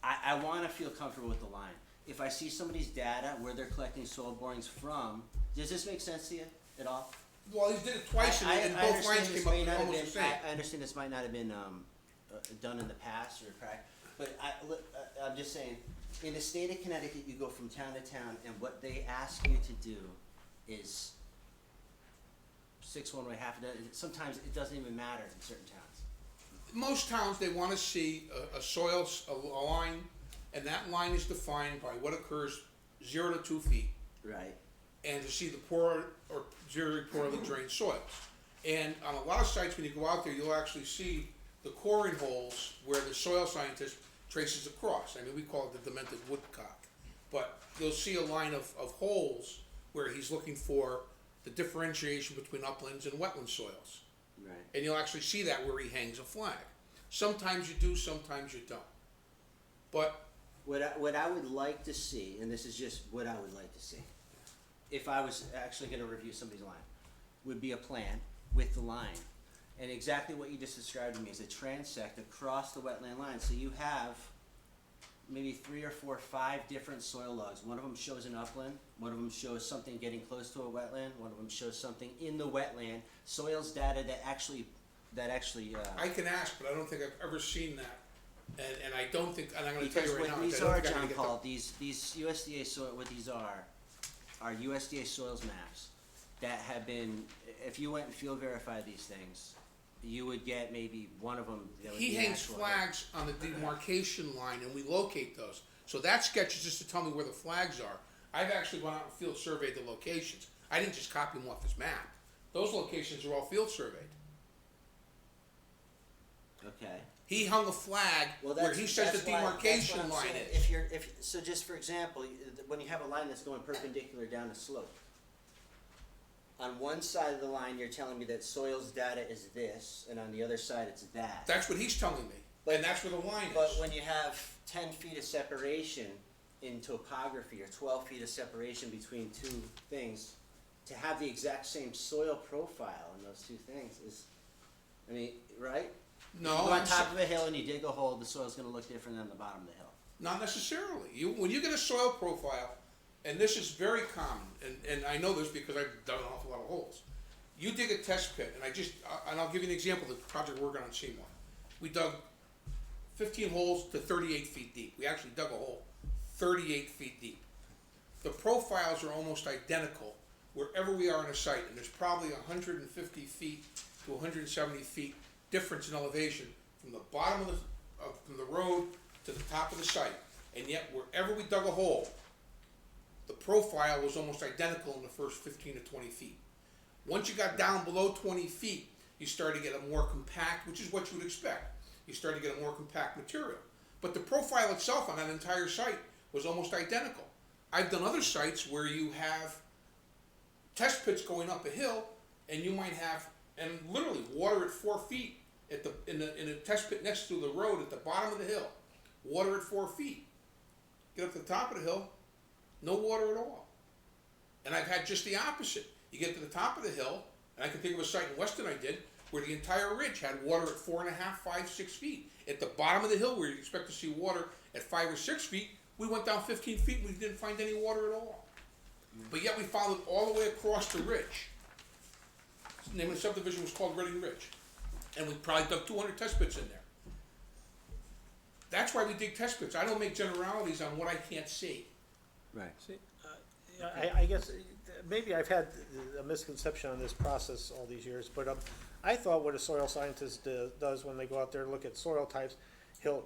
I wanna feel comfortable with the line. If I see somebody's data, where they're collecting soil borings from, does this make sense to you at all? Well, he did it twice, and I both understand lines this came up may with not have almost the been- same. I understand this might not have been, done in the past or but I'm just saying, in the state of Connecticut, you go from town to town, and what they ask you to do is 6 one way, half a dozen, sometimes it doesn't even matter in certain towns. Most towns, they wanna see a line, and that line is defined by what occurs 0 to 2 feet, Right, and to see the poor or very poorly drained soils. And on a lot of sites, when you go out there, you'll actually see the coring holes where the soil scientist traces across. I mean, we call it the demented woodcock. But you'll see a line of holes where he's looking for the differentiation between uplands and wetland soils. right. And you'll actually see that where he hangs a flag. Sometimes you do, sometimes you don't. But What I would like to see, and this is just what I would like to see, if I was actually gonna review somebody's line, would be a plan with the line. And exactly what you just described to me is a transect across the wetland line, so you have maybe 3 or 4 or 5 different soil logs. One of them shows an upland, one of them shows something getting close to a wetland, one of them shows something in the wetland, soils data that actually, I can ask, but I don't think I've ever seen that. And I don't think, and I'm gonna tell because you right now, what I these don't are, think I'm gonna John get Paul, these USDA soil, what these are USDA soils maps that have been, if you went and field verified these things, you would get maybe one of them that would He be an hangs actual- flags on the demarcation line, and we locate those. So that sketch is just to tell me where the flags are. I've actually gone out and field surveyed the locations. I didn't just copy them off his map. Those locations are all field surveyed. Okay. He hung a flag Well, where that's, he says that's the why- that's demarcation what I'm line saying. is. So just for example, when you have a line that's going perpendicular down a slope, on one side of the line, you're telling me that soils data is this, and on the other side, it's that. That's what he's telling me, and that's where the line But is. when you have 10 feet of separation in topography, or 12 feet of separation between two things, to have the exact same soil profile in those two things is, I mean, right? No, You go I'm on top of a hill and you dig a hole, the soil's gonna look different than the bottom of the hill. Not necessarily. When you get a soil profile, and this is very common, and I know this because I've done an awful lot of holes. You dig a test pit, and I'll give you an example of the project we're working on Seymour. We dug 15 holes to 38 feet deep. We actually dug a hole 38 feet deep. The profiles are almost identical wherever we are on a site, and there's probably 150 feet to 170 feet difference in elevation from the bottom from the road to the top of the site. And yet, wherever we dug a hole, the profile was almost identical in the first 15 to 20 feet. Once you got down below 20 feet, you started to get a more compact, which is what you would expect. You started to get a more compact material. But the profile itself on that entire site was almost identical. I've done other sites where you have test pits going up a hill, and you might have, and literally water at 4 feet in a test pit next to the road at the bottom of the hill. Water at 4 feet. Get up to the top of the hill, no water at all. And I've had just the opposite. You get to the top of the hill, and I can think of a site in Weston I did, where the entire ridge had water at 4.5, 5, 6 feet. At the bottom of the hill, where you expect to see water at 5 or 6 feet, we went down 15 feet and we didn't find any water at all. But yet we followed all the way across the ridge. The name of the subdivision was called Reading Ridge. And we probably dug 200 test pits in there. That's why we dig test pits. I don't make generalities on what I can't see. Right. See, I guess, maybe I've had a misconception on this process all these years, but I thought what a soil scientist does when they go out there and look at soil types, he'll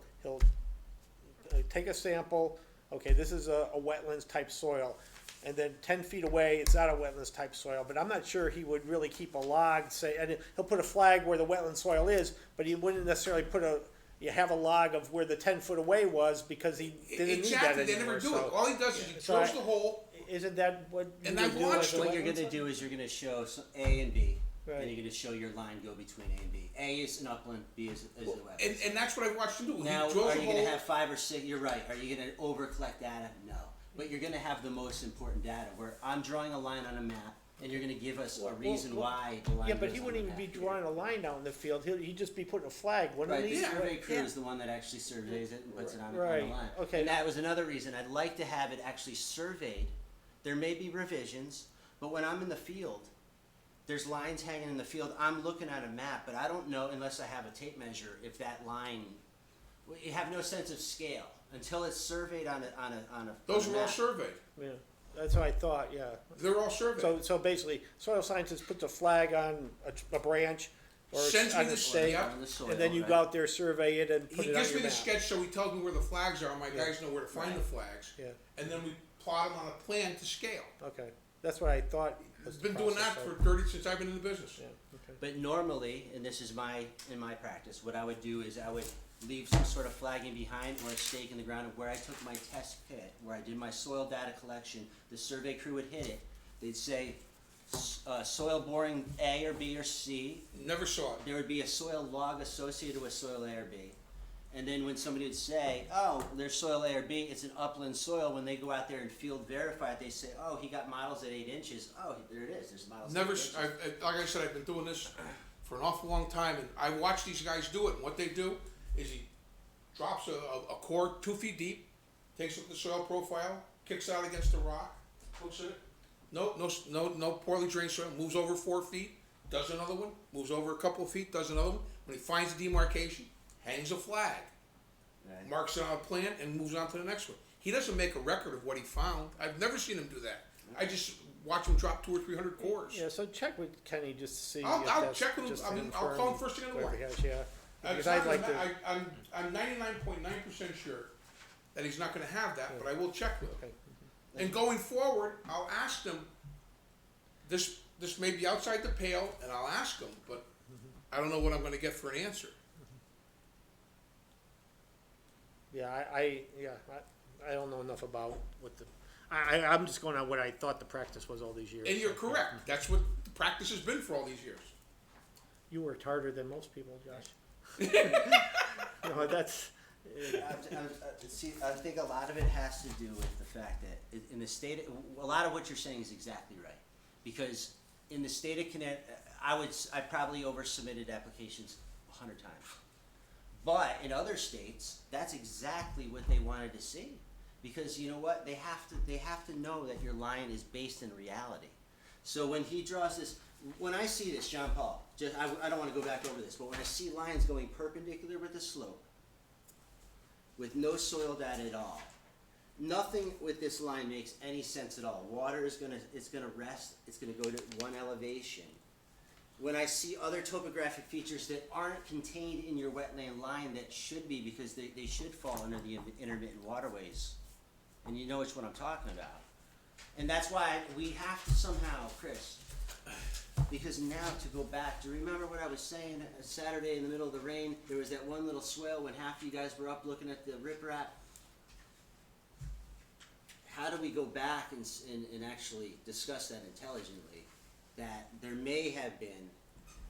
take a sample, okay, this is a wetlands type soil, and then 10 feet away, it's not a wetlands type soil, but I'm not sure he would really keep a log, say, and he'll put a flag where the wetland soil is, but he wouldn't necessarily you have a log of where the 10 foot away was, because he didn't need that Exactly, they anymore. never do it. All he does is he So drills the hole. Isn't that what you And would I've do watched as a What you're wetlands gonna site? do is you're gonna show A and B, Right. and you're gonna show your line go between A and B. A is an upland, B is the wetlands. And that's what I've watched him do. Now, He drills are a you hole. gonna have 5 or 6, you're right, are you gonna over collect data? No. But you're gonna have the most important data, where I'm drawing a line on a map, and you're gonna give us a reason why the line Yeah, but goes he on wouldn't the even be map here. drawing a line down the field, he'd just be putting a flag, wouldn't Right, he? the survey crew Yeah. is the one that actually surveys it and puts it on the Right, line. okay. And that was another reason, I'd like to have it actually surveyed. There may be revisions, but when I'm in the field, there's lines hanging in the field, I'm looking at a map, but I don't know, unless I have a tape measure, if that line, you have no sense of scale, until it's surveyed on a Those on a are all map. surveyed. Yeah, that's what I thought, yeah. They're all surveyed. So basically, soil scientist puts a flag on a branch or Sends me on the a stake, yep. On the soil, and then you right? go out there, survey it, and put He it on gives your me the map. sketch, so he tells me where the flags are, my Yeah. guys know where to find the flags. Yeah, And then we plot them on a plan to scale. okay, that's what I thought was I've the been doing that process, for since I've been in the business. Yeah, okay. But normally, and this is in my practice, what I would do is I would leave some sort of flagging behind or a stake in the ground of where I took my test pit, where I did my soil data collection. The survey crew would hit it. They'd say, soil boring A or B or C. Never saw it. There would be a soil log associated with soil A or B. And then when somebody would say, oh, there's soil A or B, it's an upland soil, when they go out there and field verify it, they say, oh, he got models at 8 inches. Oh, there it is, there's models Never, at 8 inches. like I said, I've been doing this for an awful long time, and I watch these guys do it. And what they do is he drops a core 2 feet deep, takes up the soil profile, kicks out against the rock, looks at it. No poorly drained soil. Moves over 4 feet, does another one. Moves over a couple of feet, does another one. When he finds the demarcation, hangs a flag, Right. marks it on a plan, and moves on to the next one. He doesn't make a record of what he found. I've never seen him do that. I just watch him drop 200 or 300 cores. Yeah, so check with Kenny just to see. I'll if that's check with him. just I mean, I'll confirm call him first thing in the what morning. he has, yeah. It's Because not I'd like gonna- to, I'm 99.9% sure that he's not gonna have that, but I will check with him. okay. And going forward, I'll ask them, this may be outside the pale, and I'll ask them, but I don't know what I'm gonna get for an answer. Yeah, I don't know enough about what the, I'm just going on what I thought the practice was all these years. And you're correct, that's what the practice has been for all these years. You worked harder than most people, Josh. No, that's, See, I think a lot of it has to do with the fact that in the state, a lot of what you're saying is exactly right. Because in the state of Connecticut, I probably over-submitted applications 100 times. But in other states, that's exactly what they wanted to see. Because you know what, they have to know that your line is based in reality. So when he draws this, when I see this, John Paul, I don't wanna go back over this, but when I see lines going perpendicular with the slope, with no soil data at all, nothing with this line makes any sense at all. Water is gonna rest, it's gonna go to one elevation. When I see other topographic features that aren't contained in your wetland line that should be, because they should fall under the intermittent waterways, and you know which one I'm talking about. And that's why we have to somehow, Chris, because now to go back, do you remember what I was saying Saturday in the middle of the rain? There was that one little swale when half of you guys were up looking at the riprap. How do we go back and actually discuss that intelligently? That there may have been,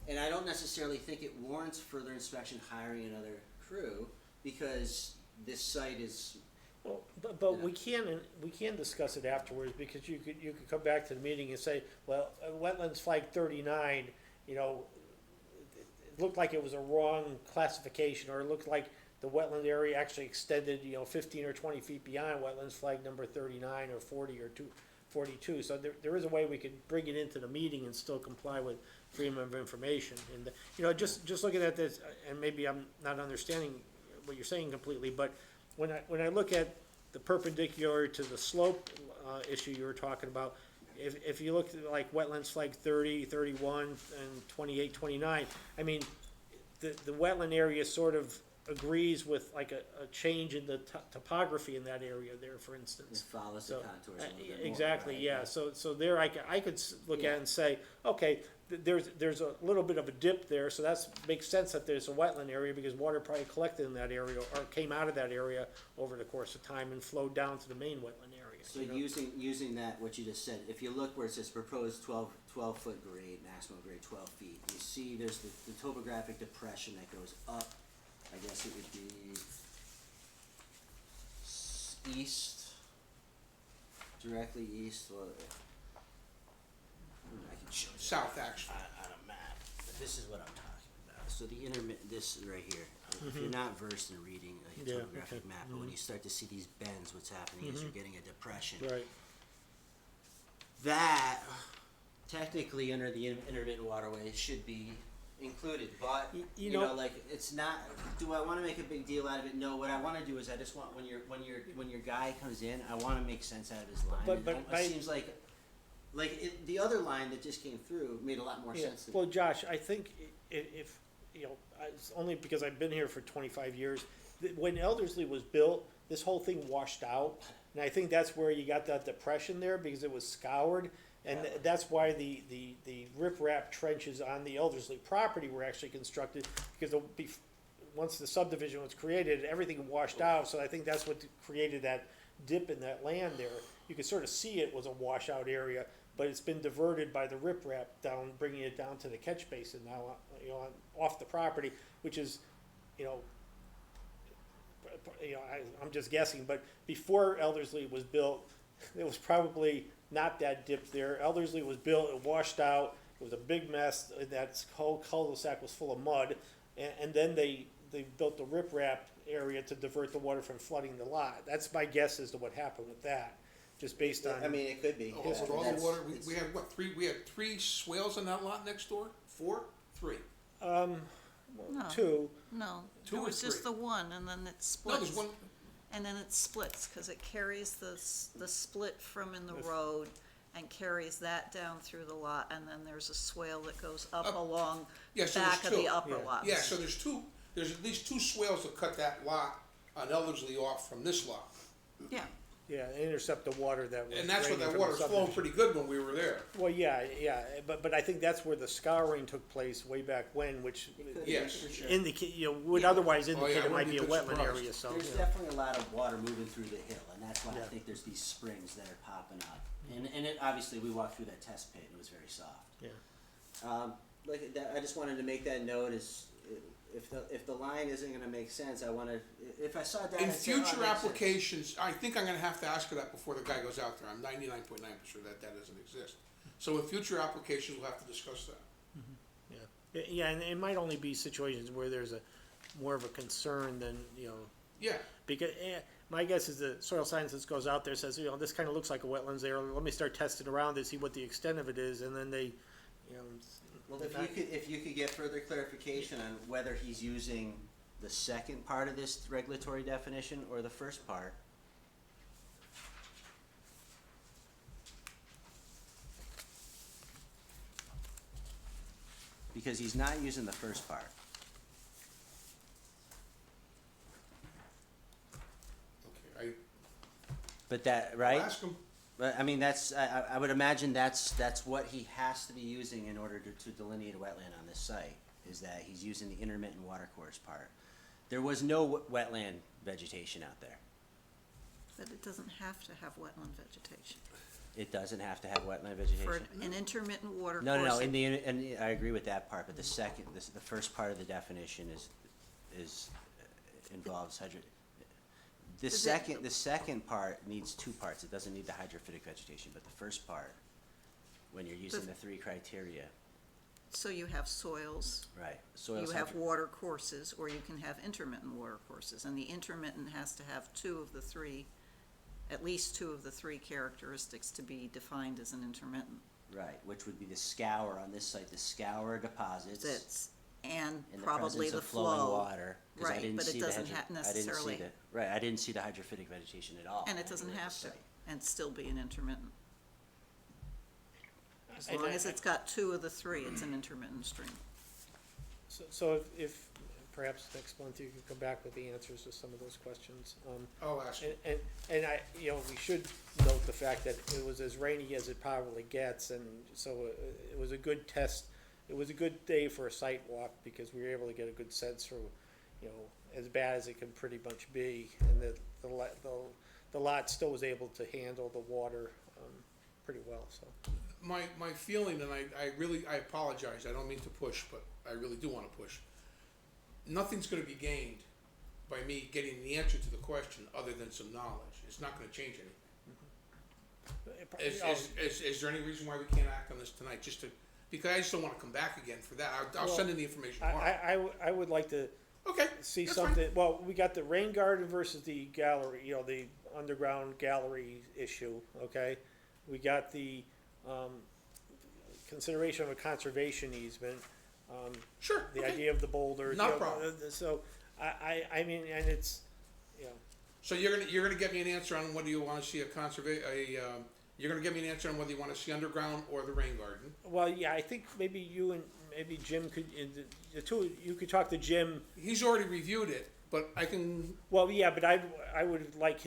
and I don't necessarily think it warrants further inspection hiring another crew, because this site is, well, but we can discuss it afterwards, because you could come back to the meeting and say, well, wetlands flag 39, you know, it looked like it was a wrong classification, or it looked like the wetland area actually extended, 15 or 20 feet beyond wetlands flag number 39 or 40 or 42. So there is a way we could bring it into the meeting and still comply with freedom of information. And just looking at this, and maybe I'm not understanding what you're saying completely, but when I look at the perpendicular to the slope issue you were talking about, if you look at like wetlands flag 30, 31, and 28, 29, I mean, the wetland area sort of agrees with like a change in the topography in that area there, for it instance. follows the contours a little bit more. Exactly, right? yeah, so there I could look at Yeah. it and say, okay, there's a little bit of a dip there, so that makes sense that there's a wetland area, because water probably collected in that area, or came out of that area over the course of time and flowed down to the main wetland area. So you know? using that, what you just said, if you look where it says proposed 12-foot grade, maximum grade 12 feet, you see there's the topographic depression that goes up. I guess it would be east, directly east, or I can show you. South, actually. On a map, but this is what I'm talking about. So the this right here, if you're not versed in reading a Mm-hmm. Yeah, topographic okay. map, but when you start to see these bends, what's happening is you're getting a depression. Right, That, technically, under the intermittent waterways should be included, but, you you know, know- like, it's not, do I wanna make a big deal out of it? No, what I wanna do is I just want, when your guy comes in, I wanna make sense out of his line. But And I- it seems like the other line that just came through made a lot more yeah, sense to me. well, Josh, I think if, it's only because I've been here for 25 years, when Elderslie was built, this whole thing washed out, and I think that's where you got that depression there, because it was scoured. And that's why the riprap trenches on the Elderslie property were actually constructed, because once the subdivision was created, everything washed out, so I think that's what created that dip in that land there. You could sort of see it was a washout area, but it's been diverted by the riprap down, bringing it down to the catch basin now, off the property, which is, I'm just guessing, but before Elderslie was built, it was probably not that dip there. Elderslie was built, it washed out, it was a big mess, that whole cul-de-sac was full of mud, and then they built the riprap area to divert the water from flooding the lot. That's my guess as to what happened with that, just based on. I mean, it could be. All the That's- water, it's- we had what, we had 3 swales on that lot next door? 4? 3. No. Two, No, Two it or was just three? the one, and then it No, splits. there's one, And then it splits, cause it carries the split from in the road and carries that down through the lot, and then there's a swale that goes up Up. along Yeah, the so there's back of the two. upper Yeah. lots. yeah, so there's at least 2 swales that cut that lot on Elderslie off from this lot. Yeah, Yeah, intercept the water that was And that's what draining that from the water's flowing subdivision. pretty good when we were there. Well, yeah, but I think that's where the scouring took place way back when, which Yes. For sure. indicate, would Yeah. otherwise Oh, yeah, indicate I it might wouldn't be a be too wetland surprised. area, so. There's yeah. definitely a lot of water moving through the hill, and that's why I Yeah. think there's these springs that are popping up. And it, obviously, we walked through that test pit, and it was very soft. Yeah. Like that, I just wanted to make that note is, if the line isn't gonna make sense, I wanna, if I saw that. In I'd say, oh, it makes future sense. applications, I think I'm gonna have to ask her that before the guy goes out there. I'm 99.9% sure that doesn't exist. So in future applications, we'll have to discuss that. Yeah, and it might only be situations where there's more of a concern than, Yeah, because, my guess is the soil scientist goes out there, says, this kinda looks like a wetlands area, let me start testing around to see what the extent of it is, and then they, Well, if you could get further clarification on whether he's using the second part of this regulatory definition or the first part. Because he's not using the first part. okay, But that, I'll right? ask him. But, I mean, I would imagine that's what he has to be using in order to delineate a wetland on this site, is that he's using the intermittent watercourse part. There was no wetland vegetation out there. But it doesn't have to have wetland vegetation. It doesn't have to have wetland For vegetation. an intermittent water No, course. and I agree with that part, but the first part of the definition involves the Is it- second part needs two parts. It doesn't need the hydrophytic vegetation, but the first part, when you're using the three criteria, So you have soils, right, you soils, have water courses, or you can have intermittent water courses, and the intermittent has to have at least two of the three characteristics to be defined as an intermittent. right, which would be the scour on this site, the scour deposits And in the probably presence the of flowing flow. water. 'Cause I Right, didn't but it see the doesn't hydro- ha- I didn't see necessarily- the- Right, I didn't see the hydrophytic vegetation at all. And it on doesn't any of have the to, site. and still be an intermittent. As I- long I- as it's got two of the three, it's an intermittent stream. So if perhaps next month you can come back with the answers to some of those questions. I'll ask him. And we should note the fact that it was as rainy as it probably gets, and so it was a good test. It was a good day for a site walk, because we were able to get a good sense for, as bad as it can pretty much be, and the lot still was able to handle the water, pretty well, so. My feeling, and I apologize, I don't mean to push, but I really do wanna push. Nothing's gonna be gained by me getting the answer to the question other than some knowledge. It's not gonna change anything. Is there any reason why we can't act on this tonight, because I just don't wanna come back again for that. I'll send in the information tomorrow. I would like to Okay, see that's fine. something, well, we got the rain garden versus the gallery, the underground gallery issue, okay? We got the, consideration of a conservation easement, Sure, the okay. idea of the boulders. Not a problem. So, I mean, and it's, So you're gonna get me an answer on whether you wanna see you're gonna get me an answer on whether you wanna see underground or the rain garden. well, yeah, I think maybe you and maybe Jim could, the two, you could talk to Jim. He's already reviewed it, but I can, Well, yeah, but I would like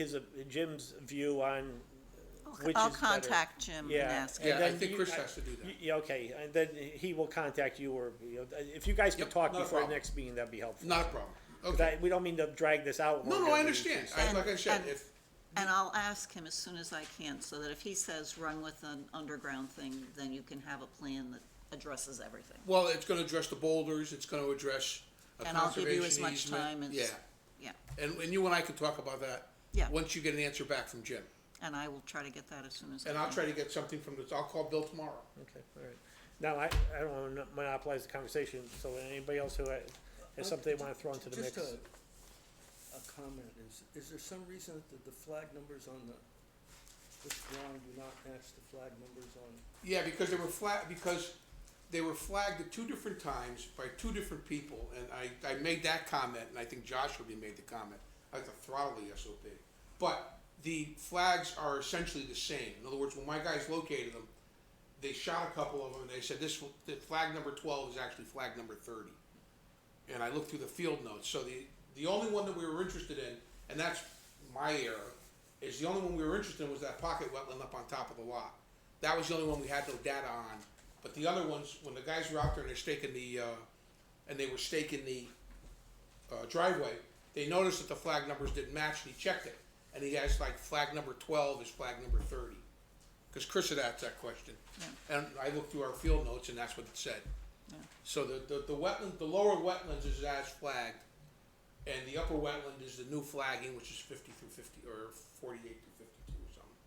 Jim's view on which I'll is better. contact Jim and Yeah. ask And him. yeah, I then think you- Chris has to do that. Yeah, okay, and then he will contact you, or, if you guys could Yep, talk not a before the problem. next meeting, that'd be helpful. Not a problem. 'Cause Okay. we don't mean to drag this out No, longer. I than it understand. needs to be. Like I said, And- if, And I'll ask him as soon as I can, so that if he says run with an underground thing, then you can have a plan that addresses everything. well, it's gonna address the boulders, it's gonna address a And I'll give you as conservation much easement. time as, Yeah, yeah, and you and I can talk about that. Yeah. Once you get an answer back from Jim. and I will try to get that as soon as I can. And I'll try to get something from I'll call Bill tomorrow. Okay, all right. Now, I don't wanna monopolize the conversation, so anybody else who has something they wanna throw into the mix? Just a comment, is there some reason that the flag numbers on this drawing do not match the flag numbers on? Yeah, because they were flagged at two different times by two different people, and I made that comment, and I think Josh already made the comment. I have to throttle the SOP. But the flags are essentially the same. In other words, when my guys located them, they shot a couple of them, and they said the flag number 12 is actually flag number 30. And I looked through the field notes, so the only one that we were interested in, and that's my error, is the only one we were interested in was that pocket wetland up on top of the lot. That was the only one we had no data on, but the other ones, when the guys were out there and they're staking the, driveway, they noticed that the flag numbers didn't match, and he checked it, and he has like flag number 12 is flag number 30. Because Chris had asked that question, and I looked through our field notes, and that's what it said. Yeah. So the wetland, the lower wetlands is as flagged, and the upper wetland is the new flagging, which is 50 through 50, or 48 through 52 or something.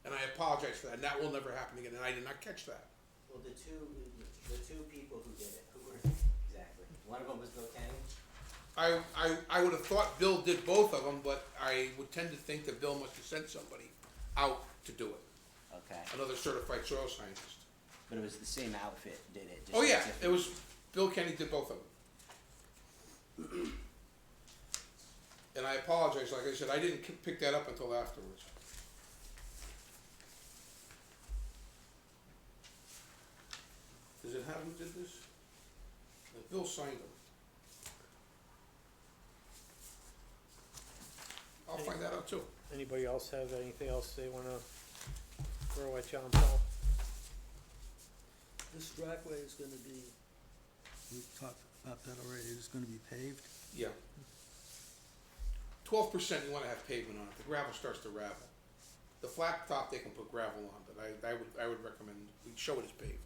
And I apologize for that, and that will never happen again, and I did not catch that. Well, the two people who did it, who were exactly? One of them was Bill Kenny. I would have thought Bill did both of them, but I would tend to think that Bill must have sent somebody out to do it, Okay, another certified soil scientist. but it was the same outfit did it? just Oh yeah, different- it was, Bill Kenny did both of them. And I apologize, like I said, I didn't pick that up until afterwards. Does it have who did this? Bill signed them. I'll find that out too. Anybody else have anything else they wanna throw at John Paul? This driveway is gonna be, we talked about that already, it's gonna be paved. Yeah. 12% you wanna have pavement on it, the gravel starts to ravel. The flat top they can put gravel on, but I would recommend we show it as paved.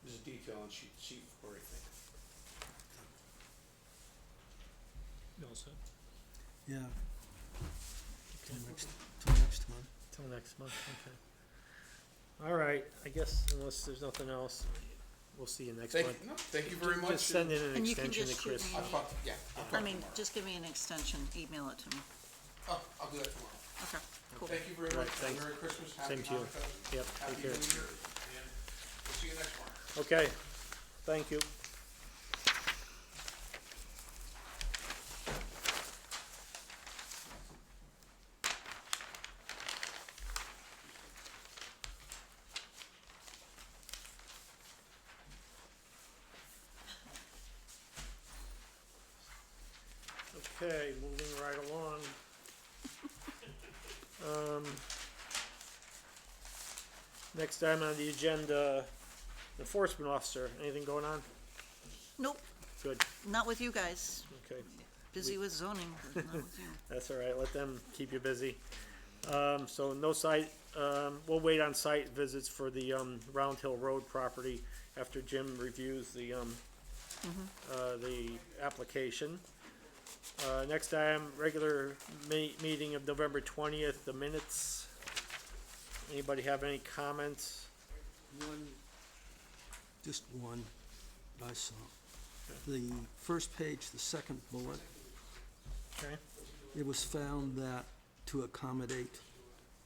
There's a detail on sheet 4, I think. You all set? Yeah. Till next month. Till next month, okay. All right, I guess unless there's nothing else, we'll see you next month. Thank you very much. Just send in an And you can extension to just shoot Chris. me I'll talk, yeah, I'll talk I mean, tomorrow. just give me an extension, email it to me. I'll do that tomorrow. Okay, cool. Thank you very Right, much. thanks. Merry Christmas, happy Same to you. Hanukkah, Yep, happy take New care. Year, and we'll see you next month. Okay, thank you. Okay, moving right along. Next item on the agenda, enforcement officer, anything going on? Nope, Good, not with you guys. okay, Busy with zoning, but not with you. that's all right, let them keep you busy. So no site, we'll wait on site visits for the, Round Hill Road property after Jim reviews the application. Next item, regular meeting of November 20th, the minutes. Anybody have any comments? Just one I saw. The first page, the second bullet, Okay. it was found that to accommodate,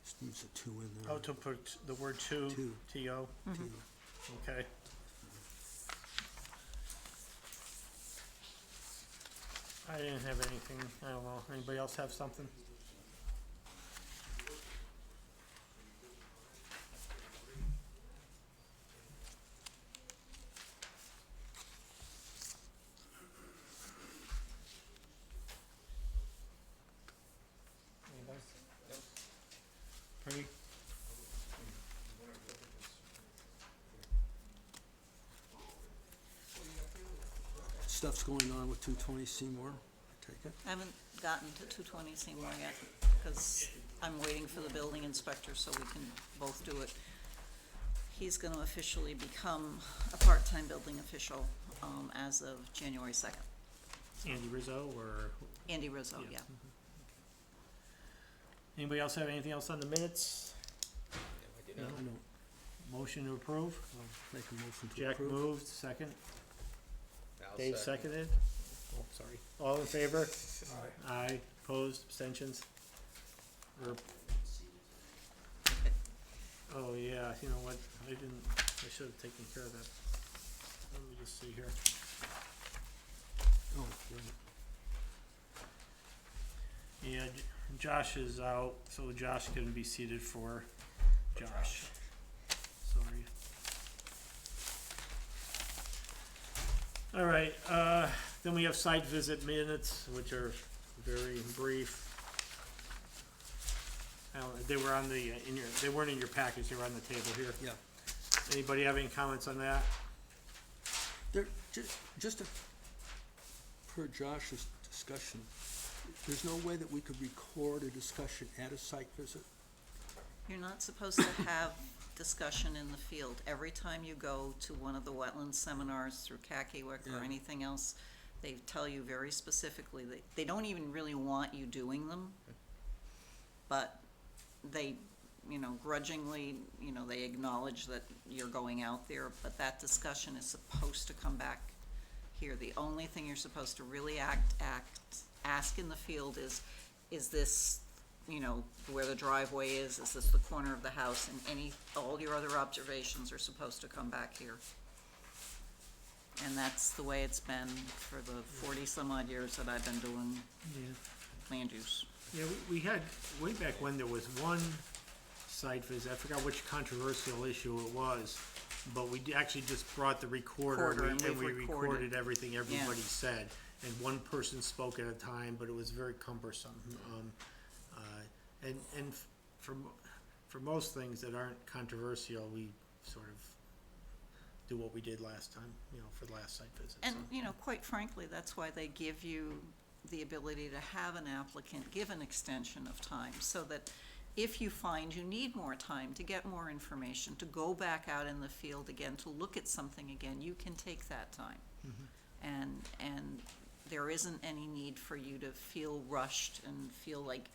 just needs a two in there. Oh, to put the word to, Two. T-O, okay. I didn't have anything, I don't know, anybody else have something? Anybody? Pretty? Stuff's going on with 220 Seymour, I take it? I haven't gotten to 220 Seymour yet, because I'm waiting for the building inspector so we can both do it. He's gonna officially become a part-time building official, as of January 2nd. Andy Rizzo or, Andy Rizzo, yeah. anybody else have anything else on the minutes? No? I don't, Motion to approve? I'll make a motion to Jack approve. moved, second. Dave seconded. Oh, sorry. All in favor? Aye. Opposed, abstentions? Or, oh, yeah, you know what, I should have taken care of that. Let me just see here. Oh, right. Yeah, Josh is out, so Josh can be seated for Josh. Sorry. All right, then we have site visit minutes, which are very brief. They were on the, they weren't in your package, they were on the table here. Yeah. Anybody have any comments on that? There, just per Josh's discussion, there's no way that we could record a discussion at a site visit? You're not supposed to have discussion in the field. Every time you go to one of the wetlands seminars through Kakiwik or Yeah. anything else, they tell you very specifically, they don't even really want you doing them, but they, grudgingly, they acknowledge that you're going out there, but that discussion is supposed to come back here. The only thing you're supposed to really ask in the field is this, where the driveway is this the corner of the house, and all your other observations are supposed to come back here. And that's the way it's been for the 40-some-odd years that I've been doing land use. Yeah, we had, way back when, there was one site visit, I forgot which controversial issue it was, but we actually just brought the recorder And and we we've recorded. recorded everything everybody said. And one person spoke at a time, but it was very cumbersome. And for most things that aren't controversial, we sort of do what we did last time, for the last site visit. And, so. quite frankly, that's why they give you the ability to have an applicant give an extension of time, so that if you find you need more time to get more information, to go back out in the field again, to look at something again, you can take that time. And there isn't any need for you to feel rushed and feel like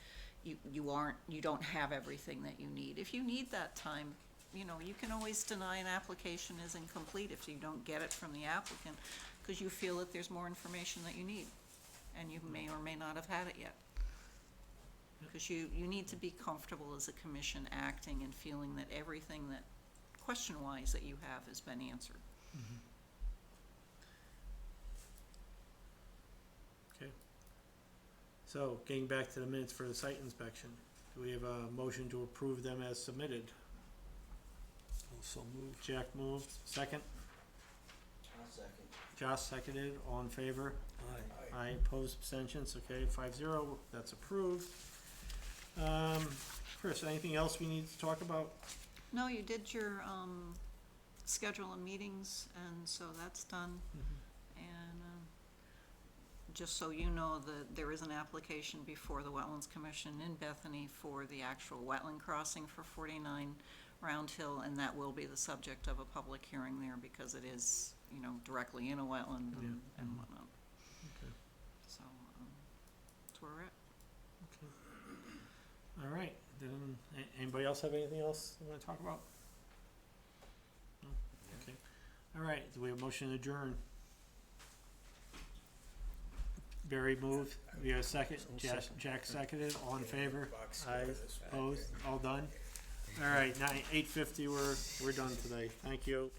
you don't have everything that you need. If you need that time, you can always deny an application is incomplete if you don't get it from the applicant, because you feel that there's more information that you need, and you may or may not have had it yet. Because you need to be comfortable as a commission acting and feeling that everything that, question-wise, that you have has been answered. Okay. So, getting back to the minutes for the site inspection, do we have a motion to approve them as submitted? Also moved. Jack moved, second? I'll second. Josh seconded, all in favor? Aye. Aye, opposed, abstentions, okay, 5-0, that's approved. Chris, anything else we need to talk about? No, you did your, schedule of meetings, and so that's done. And, just so you know, there is an application before the Wetlands Commission in Bethany for the actual wetland crossing for 49 Round Hill, and that will be the subject of a public hearing there, because it is, directly in a wetland and whatnot. Okay. So, that's where we're at. All right, then, anybody else have anything else they wanna talk about? No? Okay, all right, do we have a motion to adjourn? Barry moved, we have a second, Jack seconded, all in favor? Aye, opposed, all done? All right, 8:50, we're done today, thank you.